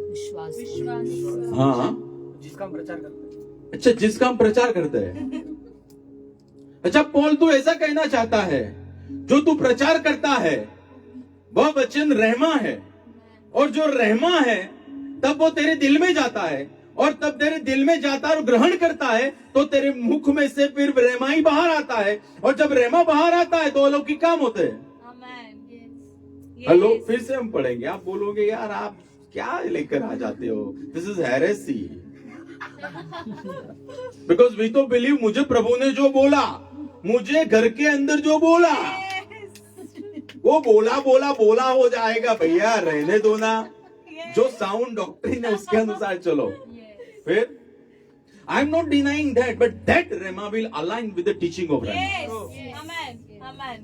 विश्वास। विश्वास। हाँ, जिसका हम प्रचार करते हैं। अच्छा, जिसका हम प्रचार करते हैं। अच्छा पौल, तू ऐसा कहना चाहता है जो तू प्रचार करता है वह वचन रहमा है, और जो रहमा है तब वो तेरे दिल में जाता है, और तब तेरे दिल में जाता है और ग्रहण करता है तो तेरे मुख में से फिर रहमा ही बाहर आता है, और जब रहमा बाहर आता है तो अलौकिक काम होते हैं। Amen. Yes. हेलो, फिर से हम पढ़ेंगे। आप बोलोगे यार आप क्या लेकर आ जाते हो, this is heresy. Because we तो बिलीव, मुझे प्रभु ने जो बोला, मुझे घर के अंदर जो बोला, वो बोला बोला बोला हो जाएगा भैया, रहने दो ना। जो साउंड डॉक्ट्रिन है उसके अनुसार चलो। फिर I am not denying that, but that rhema will align with the teaching of rhema. Yes. Amen. Amen.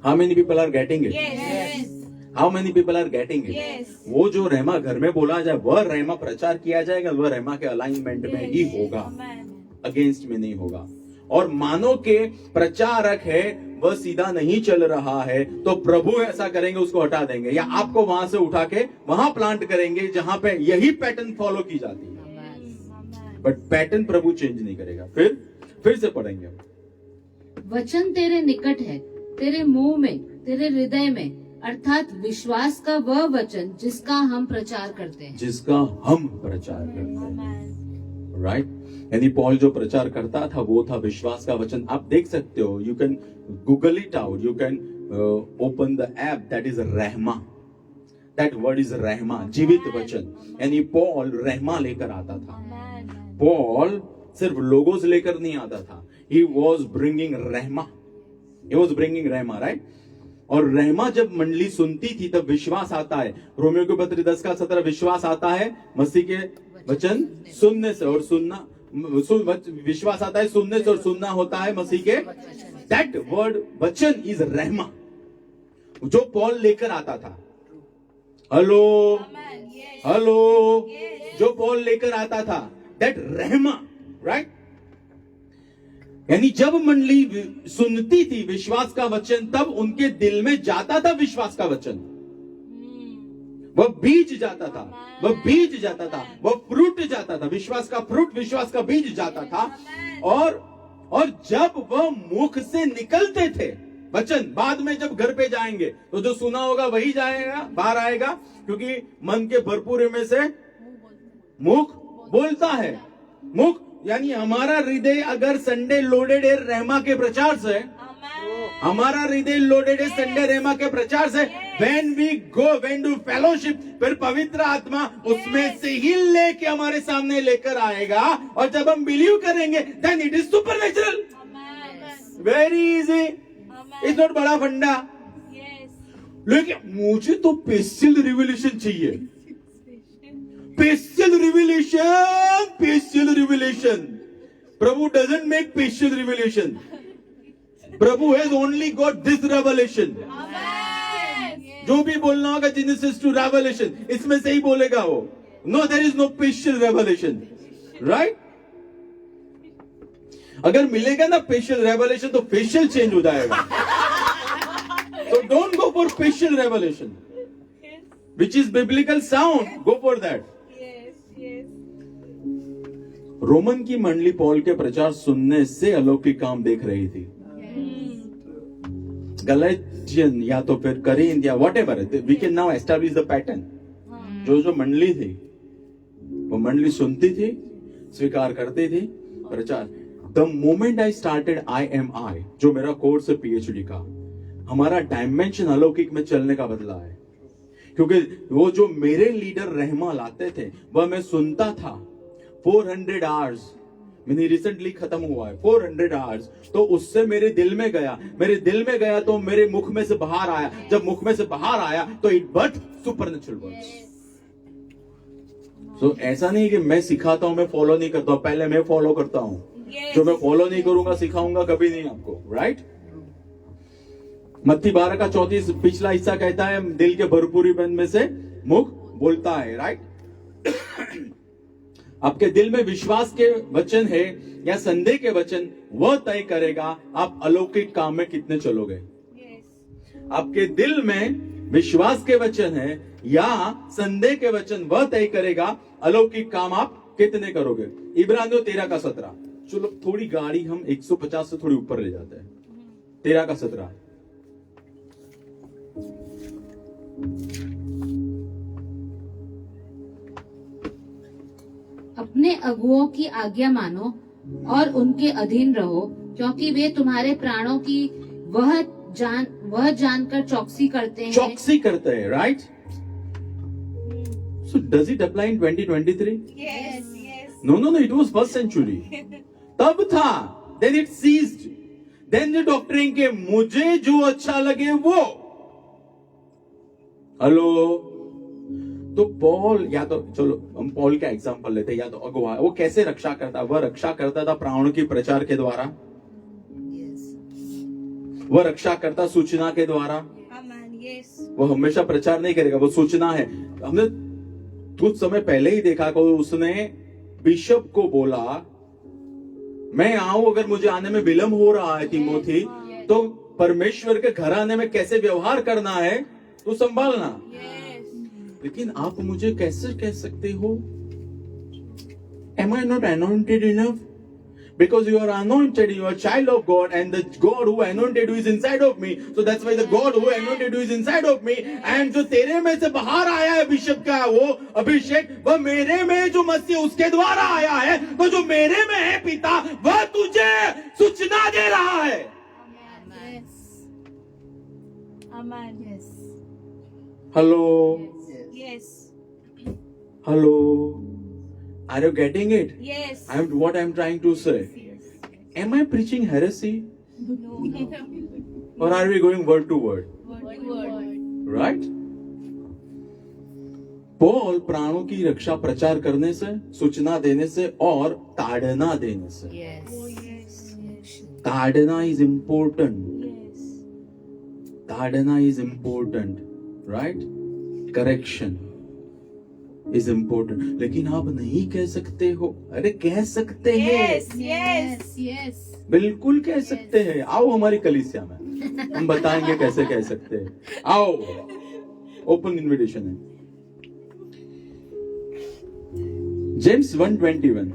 How many people are getting it? Yes. How many people are getting it? Yes. वो जो रहमा घर में बोला जाए, वह रहमा प्रचार किया जाएगा, वह रहमा के अलाइनमेंट में ही होगा, Amen. अगेंस्ट में नहीं होगा। और मानो के प्रचारक है वह सीधा नहीं चल रहा है तो प्रभु ऐसा करेंगे, उसको हटा देंगे, या आपको वहां से उठा के वहां प्लांट करेंगे जहां पे यही पैटर्न फॉलो की जाती है। Amen. But pattern Prabhu change नहीं करेगा। फिर से पढ़ेंगे। वचन तेरे निकट है, तेरे मुंह में, तेरे हृदय में, अर्थात विश्वास का वह वचन जिसका हम प्रचार करते हैं। जिसका हम प्रचार करते हैं, Amen. राइट? यानी पॉल जो प्रचार करता था वो था विश्वास का वचन। आप देख सकते हो, you can Google it out, you can open the app, that is rhema. That word is rhema, जीवित वचन। यानी पॉल रहमा लेकर आता था। Amen. पॉल सिर्फ लोगोस लेकर नहीं आता था, he was bringing rhema, he was bringing rhema, right? और रहमा जब मंडली सुनती थी तब विश्वास आता है। रोमियो की पत्री 10:17, विश्वास आता है मसीह के वचन सुनने से, और सुनना, विश्वास आता है सुनने से, और सुनना होता है मसीह के। दैट वर्ड वचन इज रहमा, जो पॉल लेकर आता था। Hello, Amen. Yes. Hello, Yes. जो पॉल लेकर आता था, दैट रहमा, राइट? यानी जब मंडली सुनती थी विश्वास का वचन, तब उनके दिल में जाता था विश्वास का वचन। वह बीज जाता था, वह बीज जाता था, वह फ्रूट जाता था, विश्वास का फ्रूट, विश्वास का बीज जाता था। और जब वह मुख से निकलते थे वचन, बाद में जब घर पे जाएंगे तो जो सुना होगा वही जाएगा, बाहर आएगा, क्योंकि मन के भरपूर में से मुख बोलता है। मुख यानी हमारा हृदय अगर संडे लोडेड है रहमा के प्रचार से, हमारा हृदय लोडेड है संडे रहमा के प्रचार से, when we do fellowship, फिर पवित्र आत्मा उसमें से ही लेके हमारे सामने लेकर आएगा, और जब हम बिलीव करेंगे then it is supernatural, very easy, it's not बड़ा फंडा। लेकिन मुझे तो स्पेशल रिवलेशन चाहिए, special revelation. Prabhu doesn't make special revelation. Prabhu has only got this revelation. जो भी बोलना होगा जेनेसिस टू रेवलेशन, इसमें से ही बोलेगा वो। No, there is no special revelation, right? अगर मिलेगा ना स्पेशल रेवलेशन तो फेशियल चेंज हो जाएगा। So don't go for special revelation, which is biblical sound. Go for that. Yes. Roman की मंडली पॉल के प्रचार सुनने से अलौकिक काम देख रही थी। गलातियन या तो फिर करिंथ या whatever, we can now establish the pattern. जो मंडली थी वो मंडली सुनती थी, स्वीकार करती थी, प्रचार। The moment I started IMI, जो मेरा कोर्स है PhD का, हमारा डायमेंशन अलौकिक में चलने का बदला है। क्योंकि वो जो मेरे लीडर रहमा लाते थे वह मैं सुनता था। 400 आवर्स मैंने रिसेंटली खत्म हुआ है, 400 आवर्स। तो उससे मेरे दिल में गया तो मेरे मुख में से बाहर आया। जब मुख में से बाहर आया तो इट बर्थ सुपरनैचुरल वर्ड्स। सो ऐसा नहीं कि मैं सिखाता हूं, मैं फॉलो नहीं करता हूं, पहले मैं फॉलो करता हूं। जो मैं फॉलो नहीं करूंगा सिखाऊंगा कभी नहीं आपको, राइट? मत्ती 12:34 पिछला हिस्सा कहता है दिल के भरपूरीपन में से मुख बोलता है, राइट? आपके दिल में विश्वास के वचन है या संदेह के वचन, वह तय करेगा आप अलौकिक काम में कितने चलोगे। आपके दिल में विश्वास के वचन है या संदेह के वचन, वह तय करेगा अलौकिक काम आप कितने करोगे। इब्रानियों 13:17। चलो थोड़ी गाड़ी हम 150 से थोड़ी ऊपर ले जाते हैं। 13:17। अपने अगुओं की आज्ञा मानो और उनके अधीन रहो, क्योंकि वे तुम्हारे प्राणों की वह जानकर चौकसी करते हैं, right? So does it apply in 2023? No, it was first century. तब था, then it ceased. Then the doctrine के मुझे जो अच्छा लगे वो। हेलो, तो पॉल, या तो चलो हम पॉल का एग्जांपल लेते हैं, या तो अगुआ, वो कैसे रक्षा करता? वह रक्षा करता था प्राणों की प्रचार के द्वारा, वह रक्षा करता सूचना के द्वारा। वो हमेशा प्रचार नहीं करेगा, वो सूचना है। हमने कुछ समय पहले ही देखा कि उसने बिशप को बोला मैं आऊं, अगर मुझे आने में विलंब हो रहा है तिमोथी, तो परमेश्वर के घर आने में कैसे व्यवहार करना है तो संभालना। लेकिन आप मुझे कैसे कह सकते हो am I not anointed enough? Because you are anointed, you are a child of God, and the God who anointed you is inside of me. So that's why the God who anointed you is inside of me. And जो तेरे में से बाहर आया है बिशप का वो अभिषेक, वह मेरे में जो मसीह उसके द्वारा आया है। तो जो मेरे में है पिता, वह तुझे सूचना दे रहा है। Hello, hello, are you getting it? Yes. What I'm trying to say. Am I preaching heresy? No. Or are we going word to word? Word. Right? Paul प्राणों की रक्षा प्रचार करने से, सूचना देने से और ताड़ना देने से। ताड़ना is important. ताड़ना is important. Right? Correction is important. लेकिन आप नहीं कह सकते हो। अरे कह सकते हैं। Yes. बिल्कुल कह सकते हैं। आओ हमारी कलीसिया में, हम बताएंगे कैसे कह सकते हैं। आओ, ओपन इनविटेशन है। जेम्स 1:21।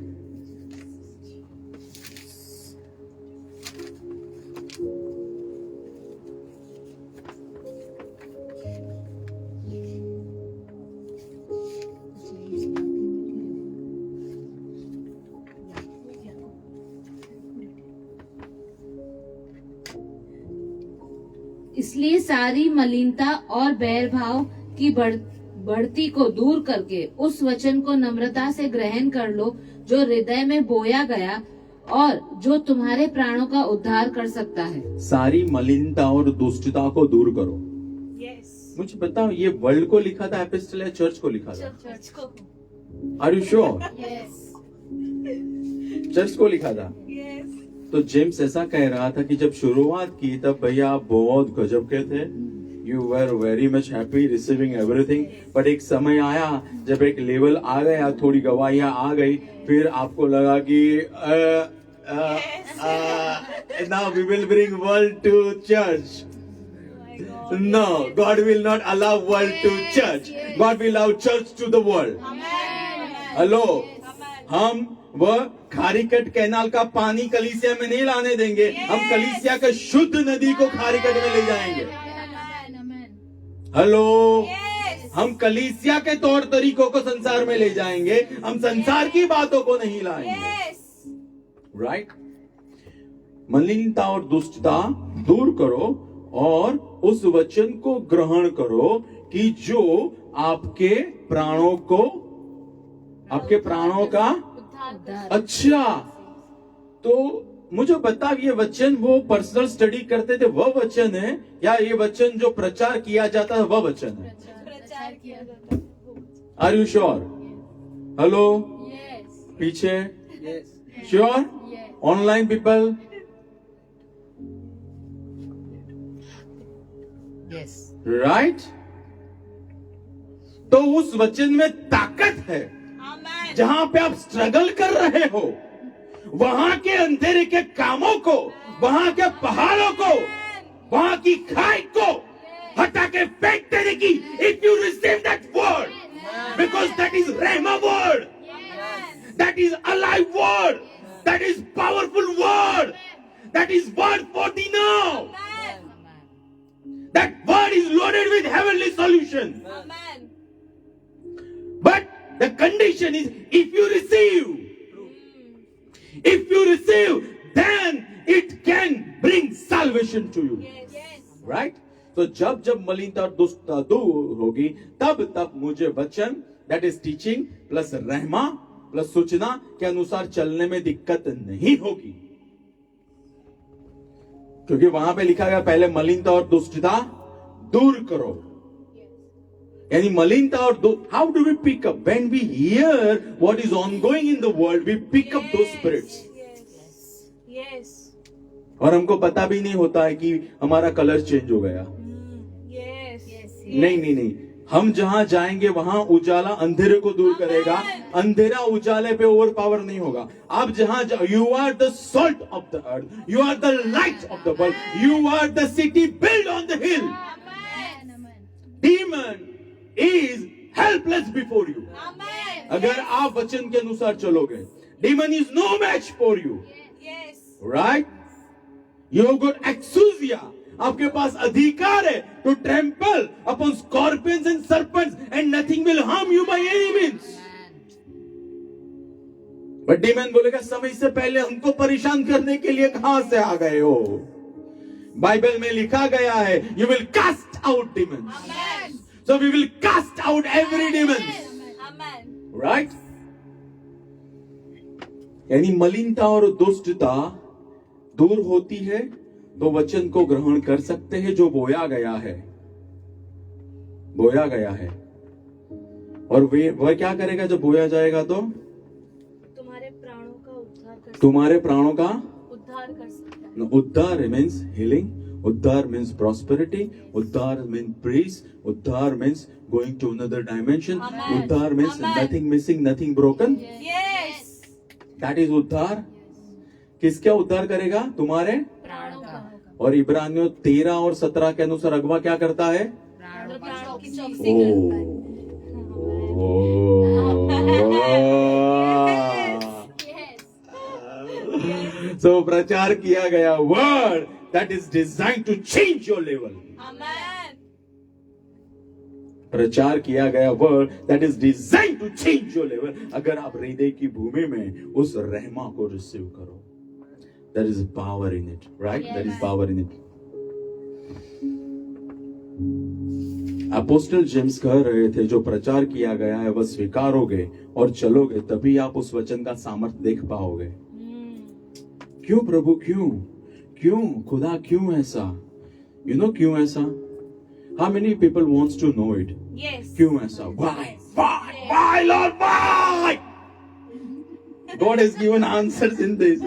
इसलिए सारी मलिनता और बैरभाव की बढ़ती को दूर करके उस वचन को नम्रता से ग्रहण कर लो जो हृदय में बोया गया और जो तुम्हारे प्राणों का उद्धार कर सकता है। सारी मलिनता और दुष्टता को दूर करो। मुझे बताओ, ये वर्ल्ड को लिखा था एपिस्टल या चर्च को लिखा था? चर्च को। Are you sure? चर्च को लिखा था। तो जेम्स ऐसा कह रहा था कि जब शुरुआत की तब भैया आप बहुत गजब के थे, you were very much happy receiving everything. But एक समय आया जब एक लेवल आ गया, थोड़ी गवाहियां आ गई, फिर आपको लगा कि now we will bring world to church. No, God will not allow world to church. God will allow church to the world. Hello, हम वह खारीकट कैनाल का पानी कलीसिया में नहीं लाने देंगे, हम कलीसिया के शुद्ध नदी को खारीकट में ले जाएंगे। हेलो, हम कलीसिया के तौर तरीकों को संसार में ले जाएंगे, हम संसार की बातों को नहीं लाएंगे। राइट? मलिनता और दुष्टता दूर करो और उस वचन को ग्रहण करो कि जो आपके प्राणों का अच्छा। तो मुझे बता, ये वचन वो पर्सनल स्टडी करते थे वह वचन है, या ये वचन जो प्रचार किया जाता है वह वचन है? प्रचार किया जाता है। Are you sure? हेलो, पीछे श्योर? Online people? राइट? तो उस वचन में ताकत है। जहां पे आप स्ट्रगल कर रहे हो, वहां के अंधेरे के कामों को, वहां के पहाड़ों को, वहां की खाई को हटा के फेंक देने की। If you receive that word, because that is rhema word, that is alive word, that is powerful word, that is word for the now, that word is loaded with heavenly solution. But the condition is, if you receive, then it can bring salvation to you. Right? तो जब मलिनता और दुष्टता दूर होगी, तब मुझे वचन, that is teaching plus rhema plus सूचना के अनुसार चलने में दिक्कत नहीं होगी। क्योंकि वहां पे लिखा गया पहले मलिनता और दुष्टता दूर करो। यानी मलिनता और how do we pick up? When we hear what is ongoing in the world, we pick up those spirits. और हमको पता भी नहीं होता है कि हमारा कलर चेंज हो गया। नहीं, हम जहां जाएंगे वहां उजाला अंधेरे को दूर करेगा, अंधेरा उजाले पे ओवर पावर नहीं होगा। आप जहां you are the salt of the earth, you are the light of the world, you are the city build on the hill. Demon is helpless before you. अगर आप वचन के अनुसार चलोगे, demon is no match for you. Right? You have got exousia. आपके पास अधिकार है to trample upon scorpions and serpents and nothing will harm you by any means. But demon बोलेगा समय से पहले हमको परेशान करने के लिए कहां से आ गए हो? बाइबल में लिखा गया है you will cast out demons. So we will cast out every demon. Right? यानी मलिनता और दुष्टता दूर होती है तो वचन को ग्रहण कर सकते हैं जो बोया गया है। और वह क्या करेगा जब बोया जाएगा? तो तुम्हारे प्राणों का उद्धार कर सकता है। उद्धार मीन्स हीलिंग, उद्धार means prosperity, उद्धार means peace, उद्धार means going to another dimension, उद्धार means nothing missing, nothing broken. That is उद्धार। किसका उद्धार करेगा? तुम्हारे प्राणों का। और इब्रानियों 13 और 17 के अनुसार अगवा क्या करता है? प्राणों की चौकसी करता है। So प्रचार किया गया word that is designed to change your level. प्रचार किया गया word that is designed to change your level. अगर आप हृदय की भूमि में उस रहमा को रिसीव करो, there is power in it, right? There is power in it. Apostle James कह रहे थे जो प्रचार किया गया है वह स्वीकारोगे और चलोगे, तभी आप उस वचन का सामर्थ्य देख पाओगे। क्यों प्रभु, क्यों खुदा, क्यों ऐसा? You know क्यों ऐसा? How many people wants to know it? Yes. क्यों ऐसा? Why Lord, why? God has given answers in this.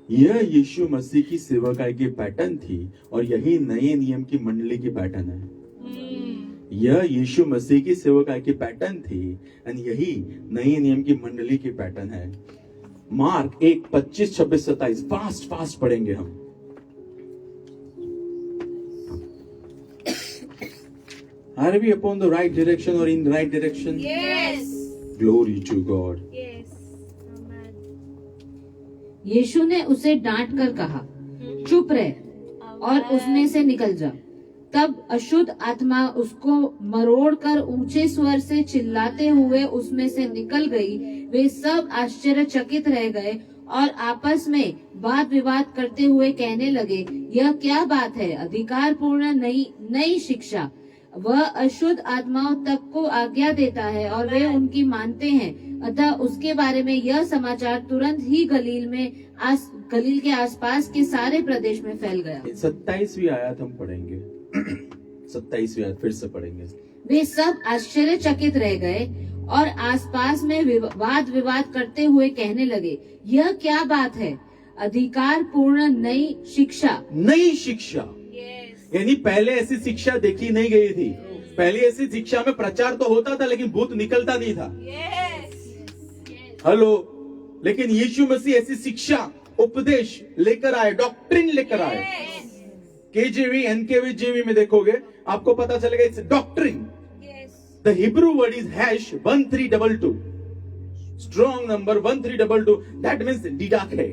यह यीशु मसीह की सेवकाई की पैटर्न थी और यही नए नियम की मंडली की पैटर्न है। यह यीशु मसीह की सेवकाई की पैटर्न थी और यही नए नियम की मंडली की पैटर्न है। मार्क 1, 25, 26, 27 फास्ट पढ़ेंगे हम। Are we upon the right direction or in the right direction? Yes. Glory to God. Yes. Amen. यीशु ने उसे डांट कर कहा, चुप रह और उसमें से निकल जा। तब अशुद्ध आत्मा उसको मरोड़कर ऊंचे स्वर से चिल्लाते हुए उसमें से निकल गई। वे सब आश्चर्यचकित रह गए और आपस में वाद विवाद करते हुए कहने लगे, यह क्या बात है? अधिकार पूर्ण नई शिक्षा। वह अशुद्ध आत्माओं तक को आज्ञा देता है और वे उनकी मानते हैं। अतः उसके बारे में यह समाचार तुरंत ही गलील के आसपास के सारे प्रदेश में फैल गया। 27वीं आयत हम पढ़ेंगे। 27वीं आयत फिर से पढ़ेंगे। वे सब आश्चर्यचकित रह गए और आसपास में वाद विवाद करते हुए कहने लगे, यह क्या बात है? अधिकार पूर्ण नई शिक्षा। नई शिक्षा यानी पहले ऐसी शिक्षा देखी नहीं गई थी। पहले ऐसी शिक्षा में प्रचार तो होता था लेकिन भूत निकलता नहीं था। हेलो, लेकिन यीशु मसीह ऐसी शिक्षा उपदेश लेकर आए, डॉक्ट्रिन लेकर आए। केजेवी एनकेवी में देखोगे आपको पता चलेगा it's doctrine. The Hebrew word is hash 1322, strong number 1322। That means didache.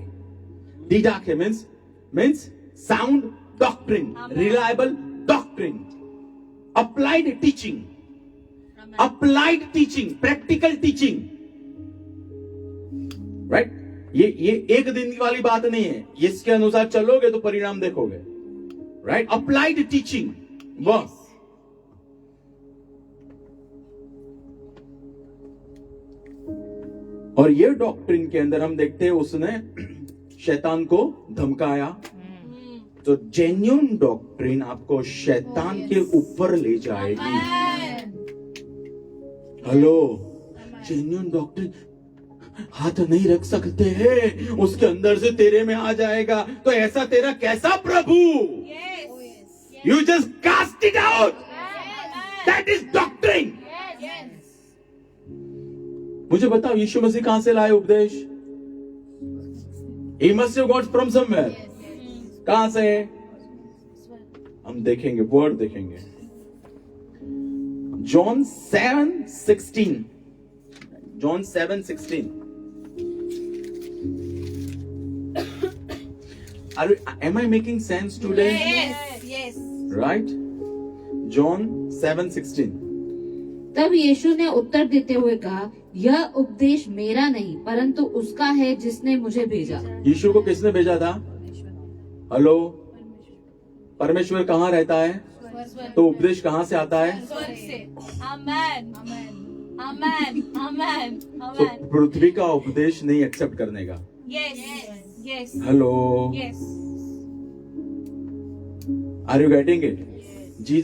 Didache means sound doctrine, reliable doctrine, applied teaching, practical teaching, right? ये एक दिन वाली बात नहीं है। इसके अनुसार चलोगे तो परिणाम देखोगे, right? Applied teaching, वह और ये डॉक्ट्रिन के अंदर हम देखते हैं उसने शैतान को धमकाया। तो जेन्युइन डॉक्ट्रिन आपको शैतान के ऊपर ले जाएगी। हेलो, जेन्युइन डॉक्ट्रिन हाथ नहीं रख सकते हैं, उसके अंदर से तेरे में आ जाएगा। तो ऐसा तेरा कैसा प्रभु? You just cast it out. That is doctrine. मुझे बताओ यीशु मसीह कहां से लाए उपदेश? He must have got from somewhere. कहां से? हम देखेंगे, वर्ड देखेंगे। John 7:16. John 7:16. Am I making sense today? Yes. Right? John 7:16. तब यीशु ने उत्तर देते हुए कहा, यह उपदेश मेरा नहीं परंतु उसका है जिसने मुझे भेजा। यीशु को किसने भेजा था? हेलो, परमेश्वर कहाँ रहता है? तो उपदेश कहाँ से आता है? स्वर्ग से। आमेन। आमेन। आमेन। तो पृथ्वी का उपदेश नहीं एक्सेप्ट करने का। Yes. Hello, yes. Are you getting it? जी,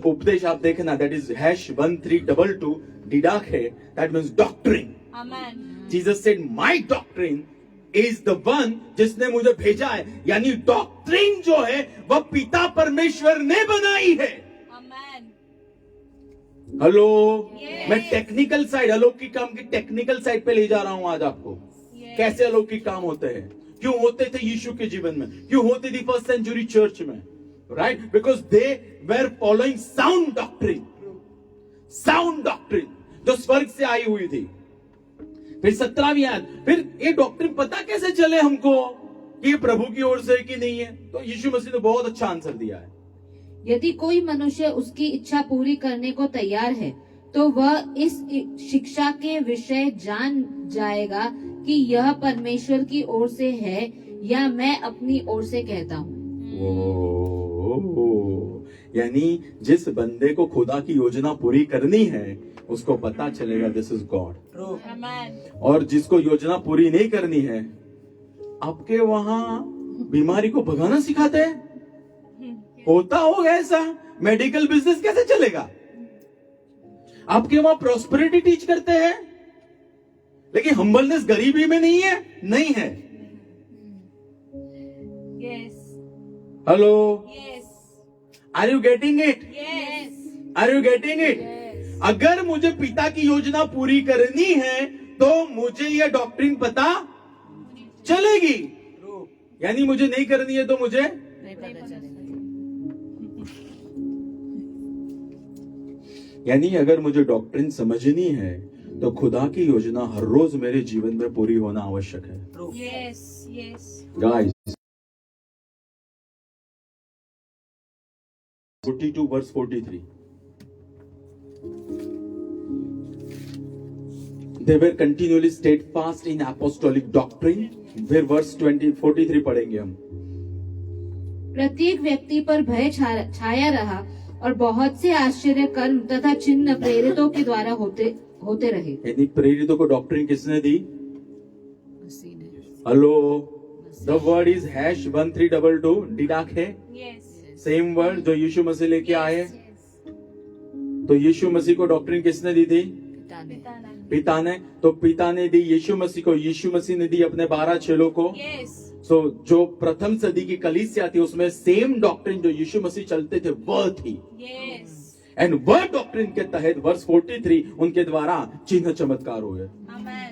उपदेश आप देखना, दैट इज हैश 1322 डिडाक है, that means doctrine. Amen. Jesus said my doctrine is the one जिसने मुझे भेजा है। यानी डॉक्ट्रिन जो है वह पिता परमेश्वर ने बनाई है। आमेन। Hello, Yes. मैं टेक्निकल साइड, अलौकिक काम की टेक्निकल साइड पे ले जा रहा हूं आज आपको। कैसे अलौकिक काम होते हैं, क्यों होते थे यीशु के जीवन में, क्यों होती थी फर्स्ट सेंचुरी चर्च में, right? Because they were following sound doctrine जो स्वर्ग से आई हुई थी। फिर 17वीं आयत, फिर ये डॉक्ट्रिन पता कैसे चले हमको कि ये प्रभु की ओर से है कि नहीं है? तो यीशु मसीह ने बहुत अच्छा आंसर दिया है। यदि कोई मनुष्य उसकी इच्छा पूरी करने को तैयार है तो वह इस शिक्षा के विषय जान जाएगा कि यह परमेश्वर की ओर से है या मैं अपनी ओर से कहता हूँ। यानी जिस बंदे को खुदा की योजना पूरी करनी है उसको पता चलेगा दिस इज गॉड। आमेन। और जिसको योजना पूरी नहीं करनी है, आपके वहां बीमारी को भगाना सिखाते हैं। होता होगा ऐसा, मेडिकल बिजनेस कैसे चलेगा? आपके वहां प्रॉस्पेरिटी टीच करते हैं, लेकिन हम्बलनेस गरीबी में नहीं है। Yes. Hello, yes. Are you getting it? Yes. Are you getting it? अगर मुझे पिता की योजना पूरी करनी है तो मुझे यह डॉक्ट्रिन पता चलेगी। यानी मुझे नहीं करनी है तो मुझे नहीं पता चलेगा। यानी अगर मुझे डॉक्ट्रिन समझनी है तो खुदा की योजना हर रोज मेरे जीवन में पूरी होना आवश्यक है। True. Yes. Yes. Guys 42 verse 43 They were continually steadfast in apostolic doctrine. फिर वर्स 43 पढ़ेंगे हम। प्रत्येक व्यक्ति पर भय छाया रहा और बहुत से आश्चर्य कर्म तथा चिन्ह प्रेरितों के द्वारा होते रहे। यानी प्रेरितों को डॉक्ट्रिन किसने दी? Hello, the word is #1322 didache है, Yes. सेम वर्ड जो यीशु मसीह लेके आए। तो यीशु मसीह को डॉक्ट्रिन किसने दी थी? पिता ने। तो पिता ने दी यीशु मसीह को, यीशु मसीह ने दी अपने 12 चेलों को। Yes. सो जो प्रथम सदी की कलीसिया थी उसमें सेम डॉक्ट्रिन जो यीशु मसीह चलते थे वह थी। Yes. एंड वह डॉक्ट्रिन के तहत वर्स 43 उनके द्वारा चिन्ह चमत्कार हुए। Amen.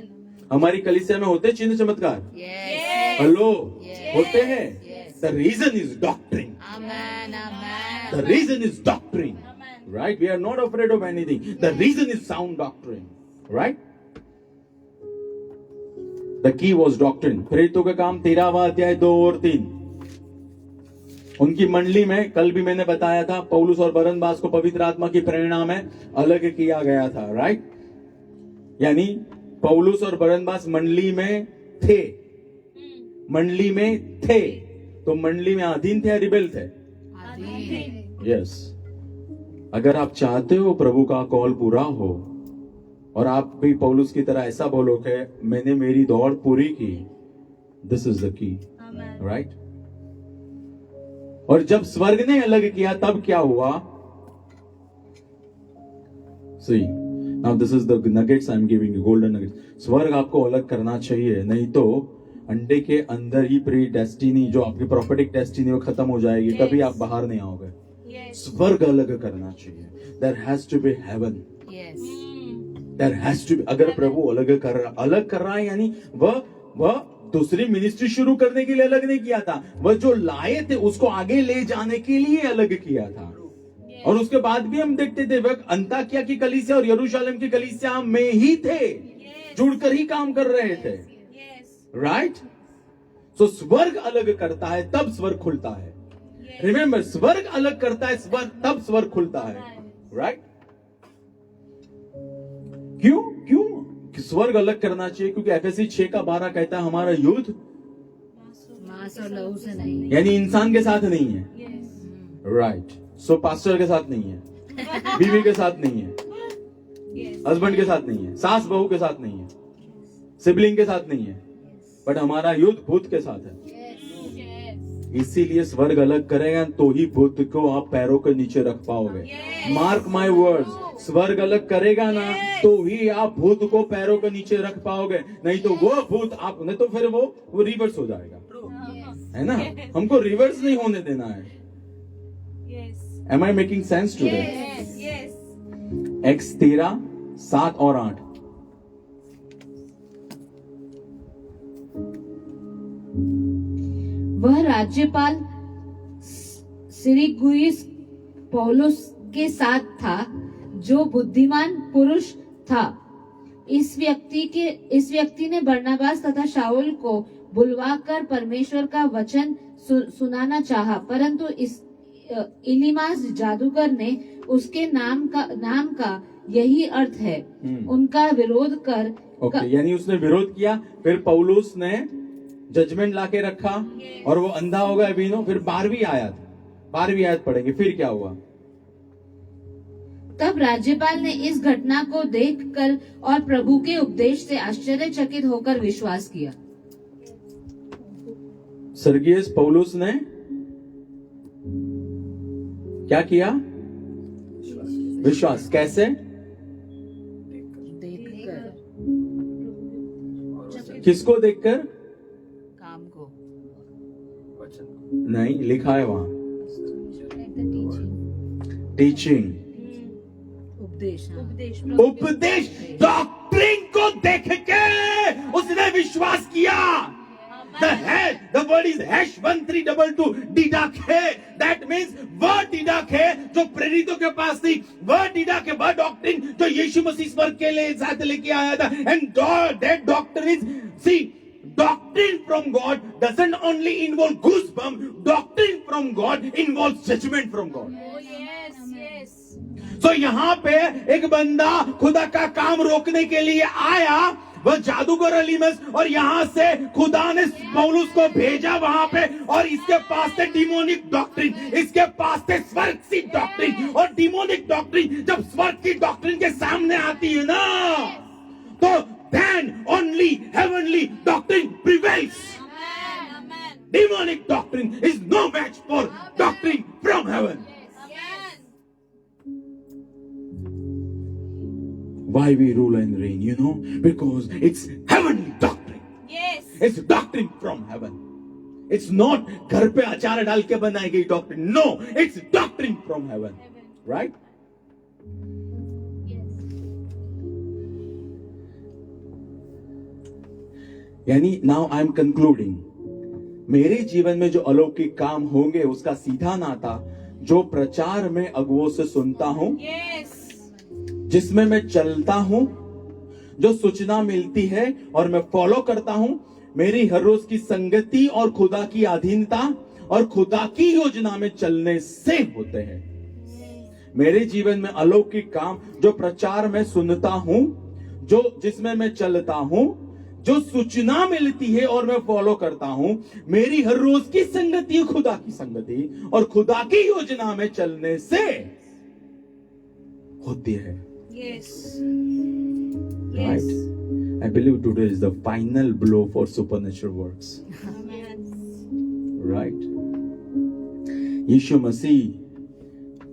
हमारी कलीसिया में होते चिन्ह चमत्कार? Yes. Hello, Yes. होते हैं। Yes. The reason is doctrine. Amen, amen. The reason is doctrine. Amen. Right? We are not afraid of anything. The reason is sound doctrine. Right? The key was doctrine. प्रेरितों का काम 13वां अध्याय 2 और 3। उनकी मंडली में कल भी मैंने बताया था पौलुस और बरनबास को पवित्र आत्मा की प्रेरणा में अलग किया गया था। राइट? यानी पौलुस और बरनबास मंडली में थे, मंडली में थे। तो मंडली में अधीन थे या रिबेल थे? यस। अगर आप चाहते हो प्रभु का कॉल पूरा हो और आप भी पौलुस की तरह ऐसा बोलो कि मैंने मेरी दौड़ पूरी की, this is the key. Amen. Right? और जब स्वर्ग ने अलग किया तब क्या हुआ? See now this is the nuggets I am giving you, golden nuggets. स्वर्ग आपको अलग करना चाहिए, नहीं तो अंडे के अंदर ही प्री डेस्टिनी जो आपकी प्रोफेटिक डेस्टिनी वो खत्म हो जाएगी। Yes. कभी आप बाहर नहीं आओगे। Yes. स्वर्ग अलग करना चाहिए। There has to be heaven, Yes. There has to be. अगर प्रभु अलग कर रहा है यानी वह दूसरी मिनिस्ट्री शुरू करने के लिए अलग नहीं किया था, वह जो लाए थे उसको आगे ले जाने के लिए अलग किया था। Yes. और उसके बाद भी हम देखते थे वह अंताकिया की कलीसिया और यरूशलेम की कलीसिया में ही थे, Yes. जुड़कर ही काम कर रहे थे। Yes. राइट? सो स्वर्ग अलग करता है तब स्वर्ग खुलता है। Yes. रिमेंबर, स्वर्ग अलग करता है तब स्वर्ग खुलता है। राइट? क्यों क्यों स्वर्ग अलग करना चाहिए? क्योंकि एफएससी 6:12 कहता है हमारा युद्ध मांस और लहू से नहीं। यानी इंसान के साथ नहीं है। Yes. राइट? सो पास्टर के साथ नहीं है, बीवी के साथ नहीं है, Yes. हस्बैंड के साथ नहीं है, सास बहू के साथ नहीं है, सिबलिंग के साथ नहीं है, बट हमारा युद्ध भूत के साथ है। Yes. इसीलिए स्वर्ग अलग करेगा तो ही भूत को आप पैरों के नीचे रख पाओगे। Yes. मार्क माय वर्ड्स, स्वर्ग अलग करेगा ना Yes. तो ही आप भूत को पैरों के नीचे रख पाओगे, नहीं तो वो भूत आप नहीं तो फिर वो रिवर्स हो जाएगा। है ना? हमको रिवर्स नहीं होने देना है। Yes. Am I making sense today? Yes. Yes. Ex 13, 7 और 8। वह राज्यपाल सिरिगुइस पौलुस के साथ था जो बुद्धिमान पुरुष था। इस व्यक्ति ने बरनबास तथा शाऊल को बुलवाकर परमेश्वर का वचन सुनाना चाहा, परंतु इस इलीमास जादूगर ने उसके नाम का यही अर्थ है उनका विरोध कर। ओके, यानी उसने विरोध किया, फिर पौलुस ने जजमेंट लाके रखा और वो अंधा हो गया बीनो। फिर 12वीं आयत पढ़ेंगे, फिर क्या हुआ? तब राज्यपाल ने इस घटना को देखकर और प्रभु के उपदेश से आश्चर्यचकित होकर विश्वास किया। सर्गियस पौलुस ने क्या किया? विश्वास। कैसे? किसको देखकर? काम को वचन नहीं, लिखा है वहां टीचिंग, उपदेश, डॉक्ट्रिन को देख के उसने विश्वास किया। The head, the word is H1322 didache. That means वह didache जो प्रेरितों के पास थी, वह didache, वह डॉक्ट्रिन जो यीशु मसीह स्वर्ग के लिए साथ लेके आया था. And that doctrine is, see, doctrine from God doesn't only involve goosebumps. Doctrine from God involves judgment from God. Oh, yes, yes. तो यहाँ पे एक बंदा खुदा का काम रोकने के लिए आया, वह जादूगर एलिमस, और यहाँ से खुदा ने पौलुस को भेजा वहां पे, और इसके पास थे डिमोनिक डॉक्ट्रिन, इसके पास थे स्वर्ग की डॉक्ट्रिन. और डिमोनिक डॉक्ट्रिन जब स्वर्ग की डॉक्ट्रिन के सामने आती है ना, तो then only heavenly doctrine prevails. Amen. Amen. Demonic doctrine is no match for doctrine from heaven. Amen. Why we rule and reign, you know? Because it's heavenly doctrine. Yes. It's doctrine from heaven. It's not घर पे अचार डाल के बनाई गई doctrine. No, it's doctrine from heaven. Right? यानी नाउ आई एम कंक्लूडिंग, मेरे जीवन में जो अलौकिक काम होंगे उसका सीधा नाता जो प्रचार में अगुओं से सुनता हूं, Yes. जिसमें मैं चलता हूं, जो सूचना मिलती है और मैं फॉलो करता हूं, मेरी हर रोज की संगति और खुदा की अधीनता और खुदा की योजना में चलने से होते हैं. मेरे जीवन में अलौकिक काम जो प्रचार में सुनता हूं, जो जिसमें मैं चलता हूं, जो सूचना मिलती है और मैं फॉलो करता हूं, मेरी हर रोज की संगति खुदा की संगति और खुदा की योजना में चलने से होती है. Yes. Right? I believe today is the final blow for supernatural works. Amen. Right? यीशु मसीह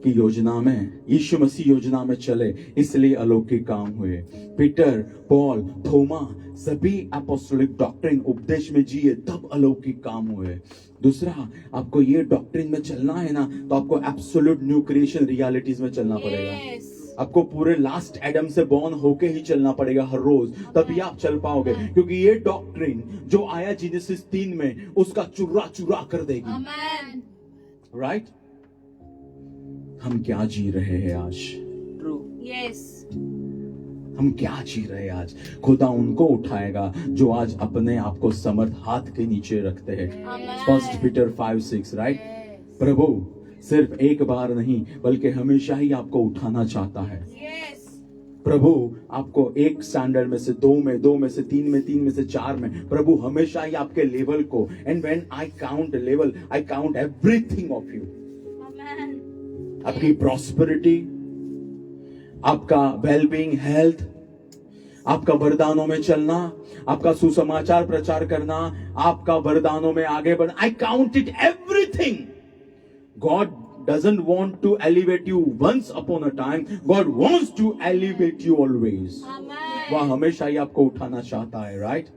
की योजना में, यीशु मसीह योजना में चले, इसलिए अलौकिक काम हुए. पीटर, पॉल, थोमा सभी अपोस्टोलिक डॉक्ट्रिन उपदेश में जिए, तब अलौकिक काम हुए. दूसरा, आपको ये डॉक्ट्रिन में चलना है ना, तो आपको एब्सोल्यूट न्यू क्रिएशन रियलिटीज में चलना पड़ेगा. Yes. आपको पूरे लास्ट एडम से बॉर्न होके ही चलना पड़ेगा हर रोज, तभी आप चल पाओगे. क्योंकि ये डॉक्ट्रिन जो आया जेनेसिस 3 में, उसका चुरा चुरा कर देगी. Amen. राइट? हम क्या जी रहे हैं आज? True. Yes. हम क्या जी रहे हैं आज? खुदा उनको उठाएगा जो आज अपने आप को समर्थ हाथ के नीचे रखते हैं. Amen. 1 Peter 5:6, right? Yes. प्रभु सिर्फ एक बार नहीं बल्कि हमेशा ही आपको उठाना चाहता है. Yes. प्रभु आपको एक स्टैंडर्ड में से दो में से तीन में से चार में, प्रभु हमेशा ही आपके लेवल को, and when I count level, I count everything of you. Amen. आपकी प्रॉस्पेरिटी, आपका वेलबींग, हेल्थ, आपका वरदानों में चलना, आपका सुसमाचार प्रचार करना, आपका वरदानों में आगे बढ़ना. I count it everything. God doesn't want to elevate you once upon a time. God wants to elevate you always. Amen. वह हमेशा ही आपको उठाना चाहता है, right?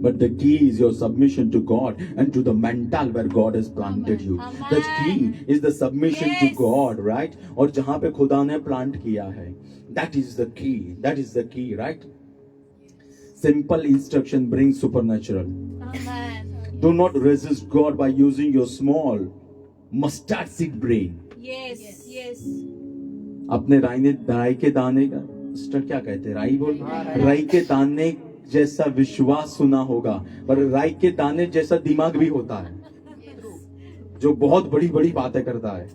But the key is your submission to God and to the mental where God has planted you. Amen. The key is the submission to Yes. God, right? और जहां पे खुदा ने प्लांट किया है, that is the key. That is the key, right? Simple instruction brings supernatural. Amen. Do not resist God by using your small mustard seed brain. Yes. Yes. अपने राई के दाने का mustard क्या कहते हैं? राई बोल. राई के दाने जैसा विश्वास सुना होगा, पर राई के दाने जैसा दिमाग भी होता है जो बहुत बड़ी बड़ी बातें करता है.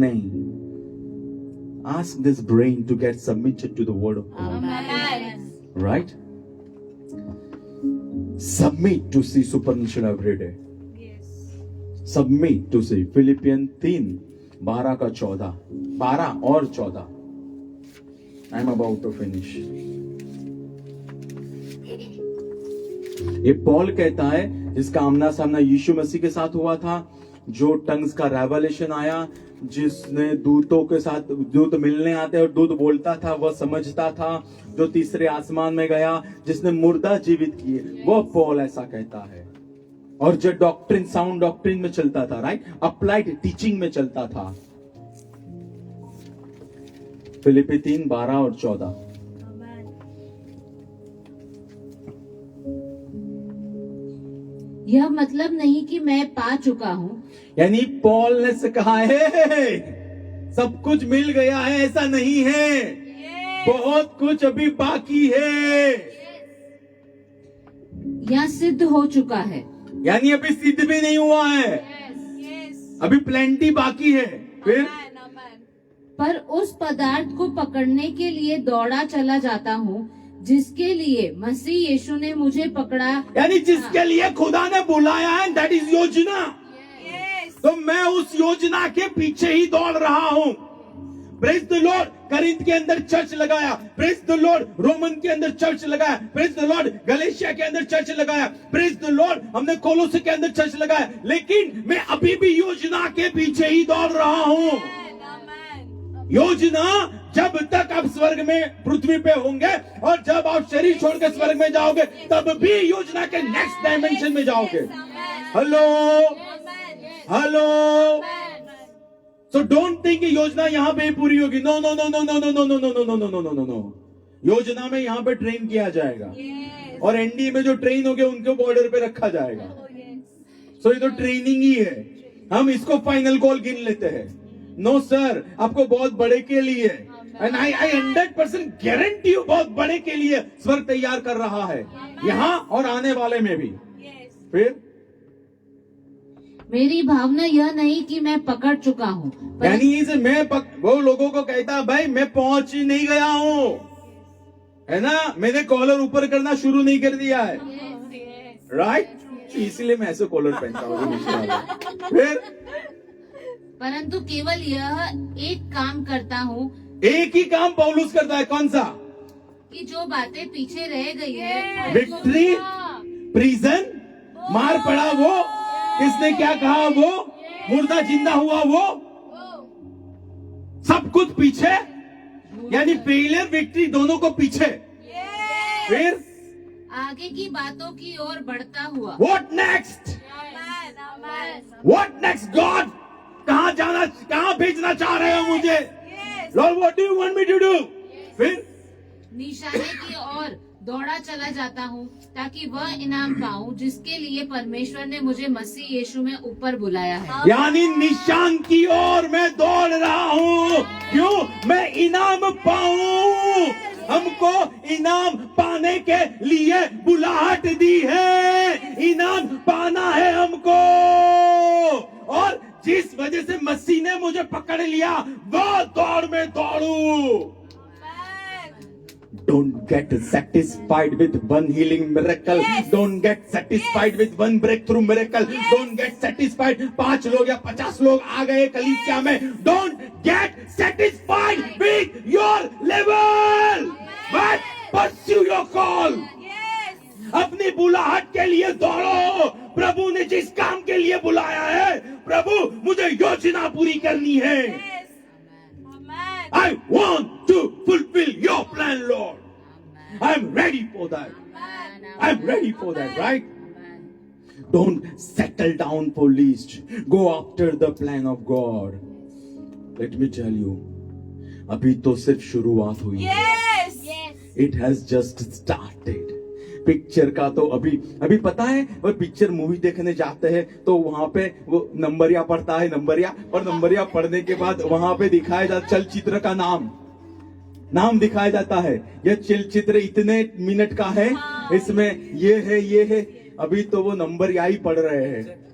नहीं. Ask this brain to get submitted to the word of God. Amen. Right? Submit to see supernatural every day. Yes. Submit to see. Philippian 3:12 और 14. I'm about to finish. ये पॉल कहता है जिसका आमना सामना यीशु मसीह के साथ हुआ था, जो टंग्स का रेवलेशन आया, जिसने दूतों के साथ, दूत मिलने आते और दूत बोलता था, वह समझता था, जो तीसरे आसमान में गया, जिसने मुर्दा जीवित किए, वह पॉल ऐसा कहता है. और जो डॉक्ट्रिन, साउंड डॉक्ट्रिन में चलता था, राइट, अप्लाइड टीचिंग में चलता था. फिलिपी 3:12 और 14. Amen. यह मतलब नहीं कि मैं पा चुका हूँ, यानी पॉल ने से कहा है सब कुछ मिल गया है, ऐसा नहीं है, बहुत कुछ अभी बाकी है। यह सिद्ध हो चुका है। यानी अभी सिद्ध भी नहीं हुआ है, अभी प्लेंटी बाकी है। फिर पर उस पदार्थ को पकड़ने के लिए दौड़ा चला जाता हूँ जिसके लिए मसीह यीशु ने मुझे पकड़ा। यानी जिसके लिए खुदा ने बुलाया है, दैट इज योजना। तो मैं उस योजना के पीछे ही दौड़ रहा हूँ। Praise the Lord. करिंथ के अंदर चर्च लगाया, प्रेज द लॉर्ड। रोमन के अंदर चर्च लगाया, प्रेज द लॉर्ड। गलेशिया के अंदर चर्च लगाया, प्रेज द लॉर्ड। हमने कोलोसे के अंदर चर्च लगाया, लेकिन मैं अभी भी योजना के पीछे ही दौड़ रहा हूँ। योजना जब तक आप स्वर्ग में पृथ्वी पे होंगे और जब आप शरीर छोड़ के स्वर्ग में जाओगे तब भी योजना के नेक्स्ट डायमेंशन में जाओगे। Hello hello. So don't think योजना यहाँ पे ही पूरी होगी। No no no no no no no no no no no no no no no. योजना में यहाँ पे ट्रेन किया जाएगा और एनडी में जो ट्रेन होंगे उनको बॉर्डर पे रखा जाएगा। सो ये तो ट्रेनिंग ही है। हम इसको फाइनल कॉल गिन लेते हैं। नो सर, आपको बहुत बड़े के लिए एंड आई 100% गारंटी यू बहुत बड़े के लिए स्वर्ग तैयार कर रहा है, यहाँ और आने वाले में भी। फिर मेरी भावना यह नहीं कि मैं पकड़ चुका हूँ, यानी इसे वो लोगों को कहता भाई मैं पहुंच ही नहीं गया हूँ, है ना, मैंने कॉलर ऊपर करना शुरू नहीं कर दिया है, राइट। इसलिए मैं ऐसे कॉलर पहनता हूँ। फिर परंतु केवल यह एक काम करता हूँ। एक ही काम पौलुस करता है, कौन सा? कि जो बातें पीछे रह गई है, विक्ट्री, प्रिजन, मार पड़ा वो, किसने क्या कहा वो, मुर्दा जिंदा हुआ वो, सब कुछ पीछे। यानी फेलियर विक्ट्री दोनों को पीछे। फिर आगे की बातों की ओर बढ़ता हुआ। What next? What next God? कहाँ जाना, कहाँ भेजना चाह रहे हो मुझे? Lord what do you want me to do? फिर निशाने की ओर दौड़ा चला जाता हूँ ताकि वह इनाम पाऊँ जिसके लिए परमेश्वर ने मुझे मसीह यीशु में ऊपर बुलाया है। यानी निशान की ओर मैं दौड़ रहा हूँ। क्यों? मैं इनाम पाऊँ। हमको इनाम पाने के लिए बुलाहट दी है, इनाम पाना है हमको। और जिस वजह से मसीह ने मुझे पकड़ लिया वो दौड़ में दौड़ू। Don't get satisfied with one healing miracle. Don't get satisfied with one breakthrough miracle. Don't get satisfied 5 लोग या 50 लोग आ गए कलीसिया में। Don't get satisfied with your level, but pursue your call. अपनी बुलाहट के लिए दौड़ो। प्रभु ने जिस काम के लिए बुलाया है, प्रभु मुझे योजना पूरी करनी है। I want to fulfill your plan, Lord. I'm ready for that. I'm ready for that, right? Don't settle down for least. Go after the plan of God. Let me tell you, अभी तो सिर्फ शुरुआत हुई है। It has just started. Picture का तो अभी पता है, वो पिक्चर मूवी देखने जाते हैं तो वहां पे वो नंबरिया पढ़ता है, नंबरिया, और नंबरिया पढ़ने के बाद वहां पे दिखाया जाता चलचित्र का नाम दिखाया जाता है। यह चलचित्र इतने मिनट का है, इसमें ये है। अभी तो वो नंबरिया ही पढ़ रहे हैं।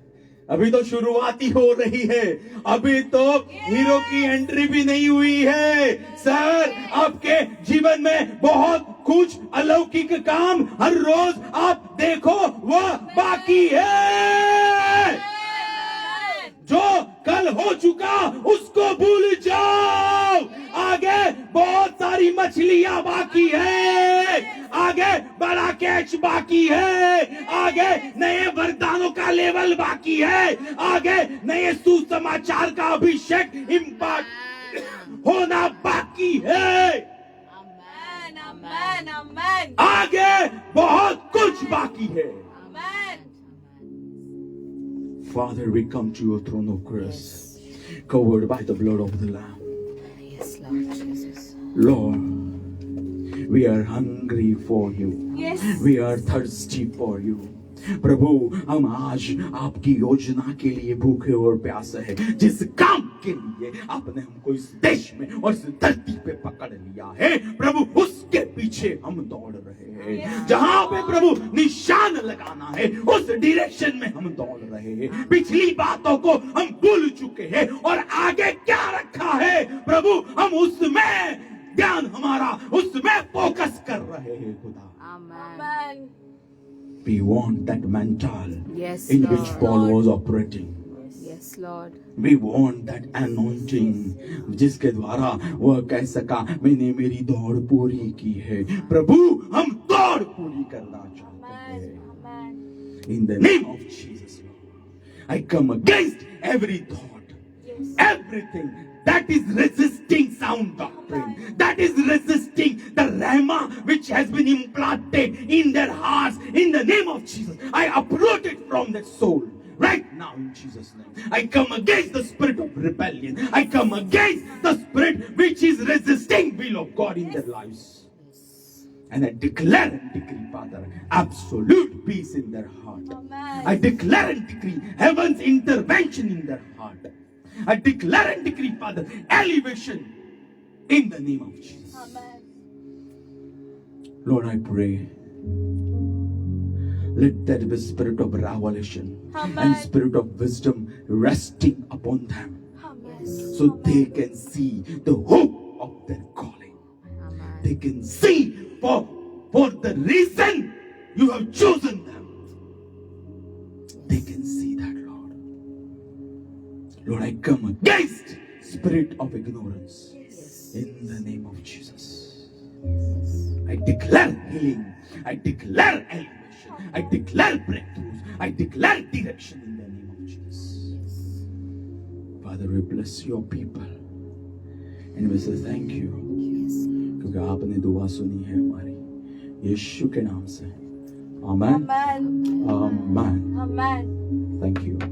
अभी तो शुरुआत ही हो रही है, अभी तो हीरो की एंट्री भी नहीं हुई है। सर, आपके जीवन में बहुत कुछ अलौकिक काम हर रोज आप देखो वो बाकी है। जो कल हो चुका उसको भूल जाओ। आगे बहुत सारी मछलियां बाकी है, आगे बड़ा कैच बाकी है, आगे नए वरदानों का लेवल बाकी है, आगे नए सुसमाचार का अभिषेक इम्पैक्ट होना बाकी है। आगे बहुत कुछ बाकी है। Father, we come to your throne of grace, covered by the blood of the Lamb. Yes, Lord Jesus. Lord, we are hungry for you. We are thirsty for you. प्रभु हम आज आपकी योजना के लिए भूखे और प्यासे हैं। जिस काम के लिए आपने हमको इस देश में और इस धरती पे पकड़ लिया है प्रभु, उसके पीछे हम दौड़ रहे हैं। जहां पे प्रभु निशान लगाना है उस डायरेक्शन में हम दौड़ रहे हैं। पिछली बातों को हम भूल चुके हैं और आगे क्या रखा है प्रभु, हम उसमें ध्यान हमारा उसमें फोकस कर रहे हैं खुदा। Amen. We want that mental Yes, in which Lord. Paul was operating. Yes, Lord. We want that anointing जिसके द्वारा वह कह सका मैंने मेरी दौड़ पूरी की है। प्रभु हम दौड़ पूरी करना चाहते हैं। Amen. In the name of Jesus, Lord, I come against every thought, everything that is resisting sound doctrine, that is resisting the rhema which has been implanted in their hearts. In the name of Jesus, I uproot it from their soul. Right now in Jesus' name, I come against the spirit of rebellion. I come against the spirit which is resisting will of God in their lives. And I declare and decree, Father, absolute peace in their heart. Amen. I declare and decree heaven's intervention in their heart. I declare and decree, Father, elevation in the name of Jesus. Amen. Lord, I pray, let there be spirit of revelation and Amen. spirit of wisdom resting upon them, Amen. so they can see the hope of their calling. Amen. They can see for the reason you have chosen them. They can see that, Lord. Lord, I come against spirit of ignorance in the name of Jesus. I declare healing. I declare elevation. I declare breakthroughs. I declare direction in the name of Jesus. Father, we bless your people. And we say thank you. क्योंकि आपने दुआ सुनी है हमारी यीशु के नाम से। आमेन। Amen. Amen. Amen. Thank you.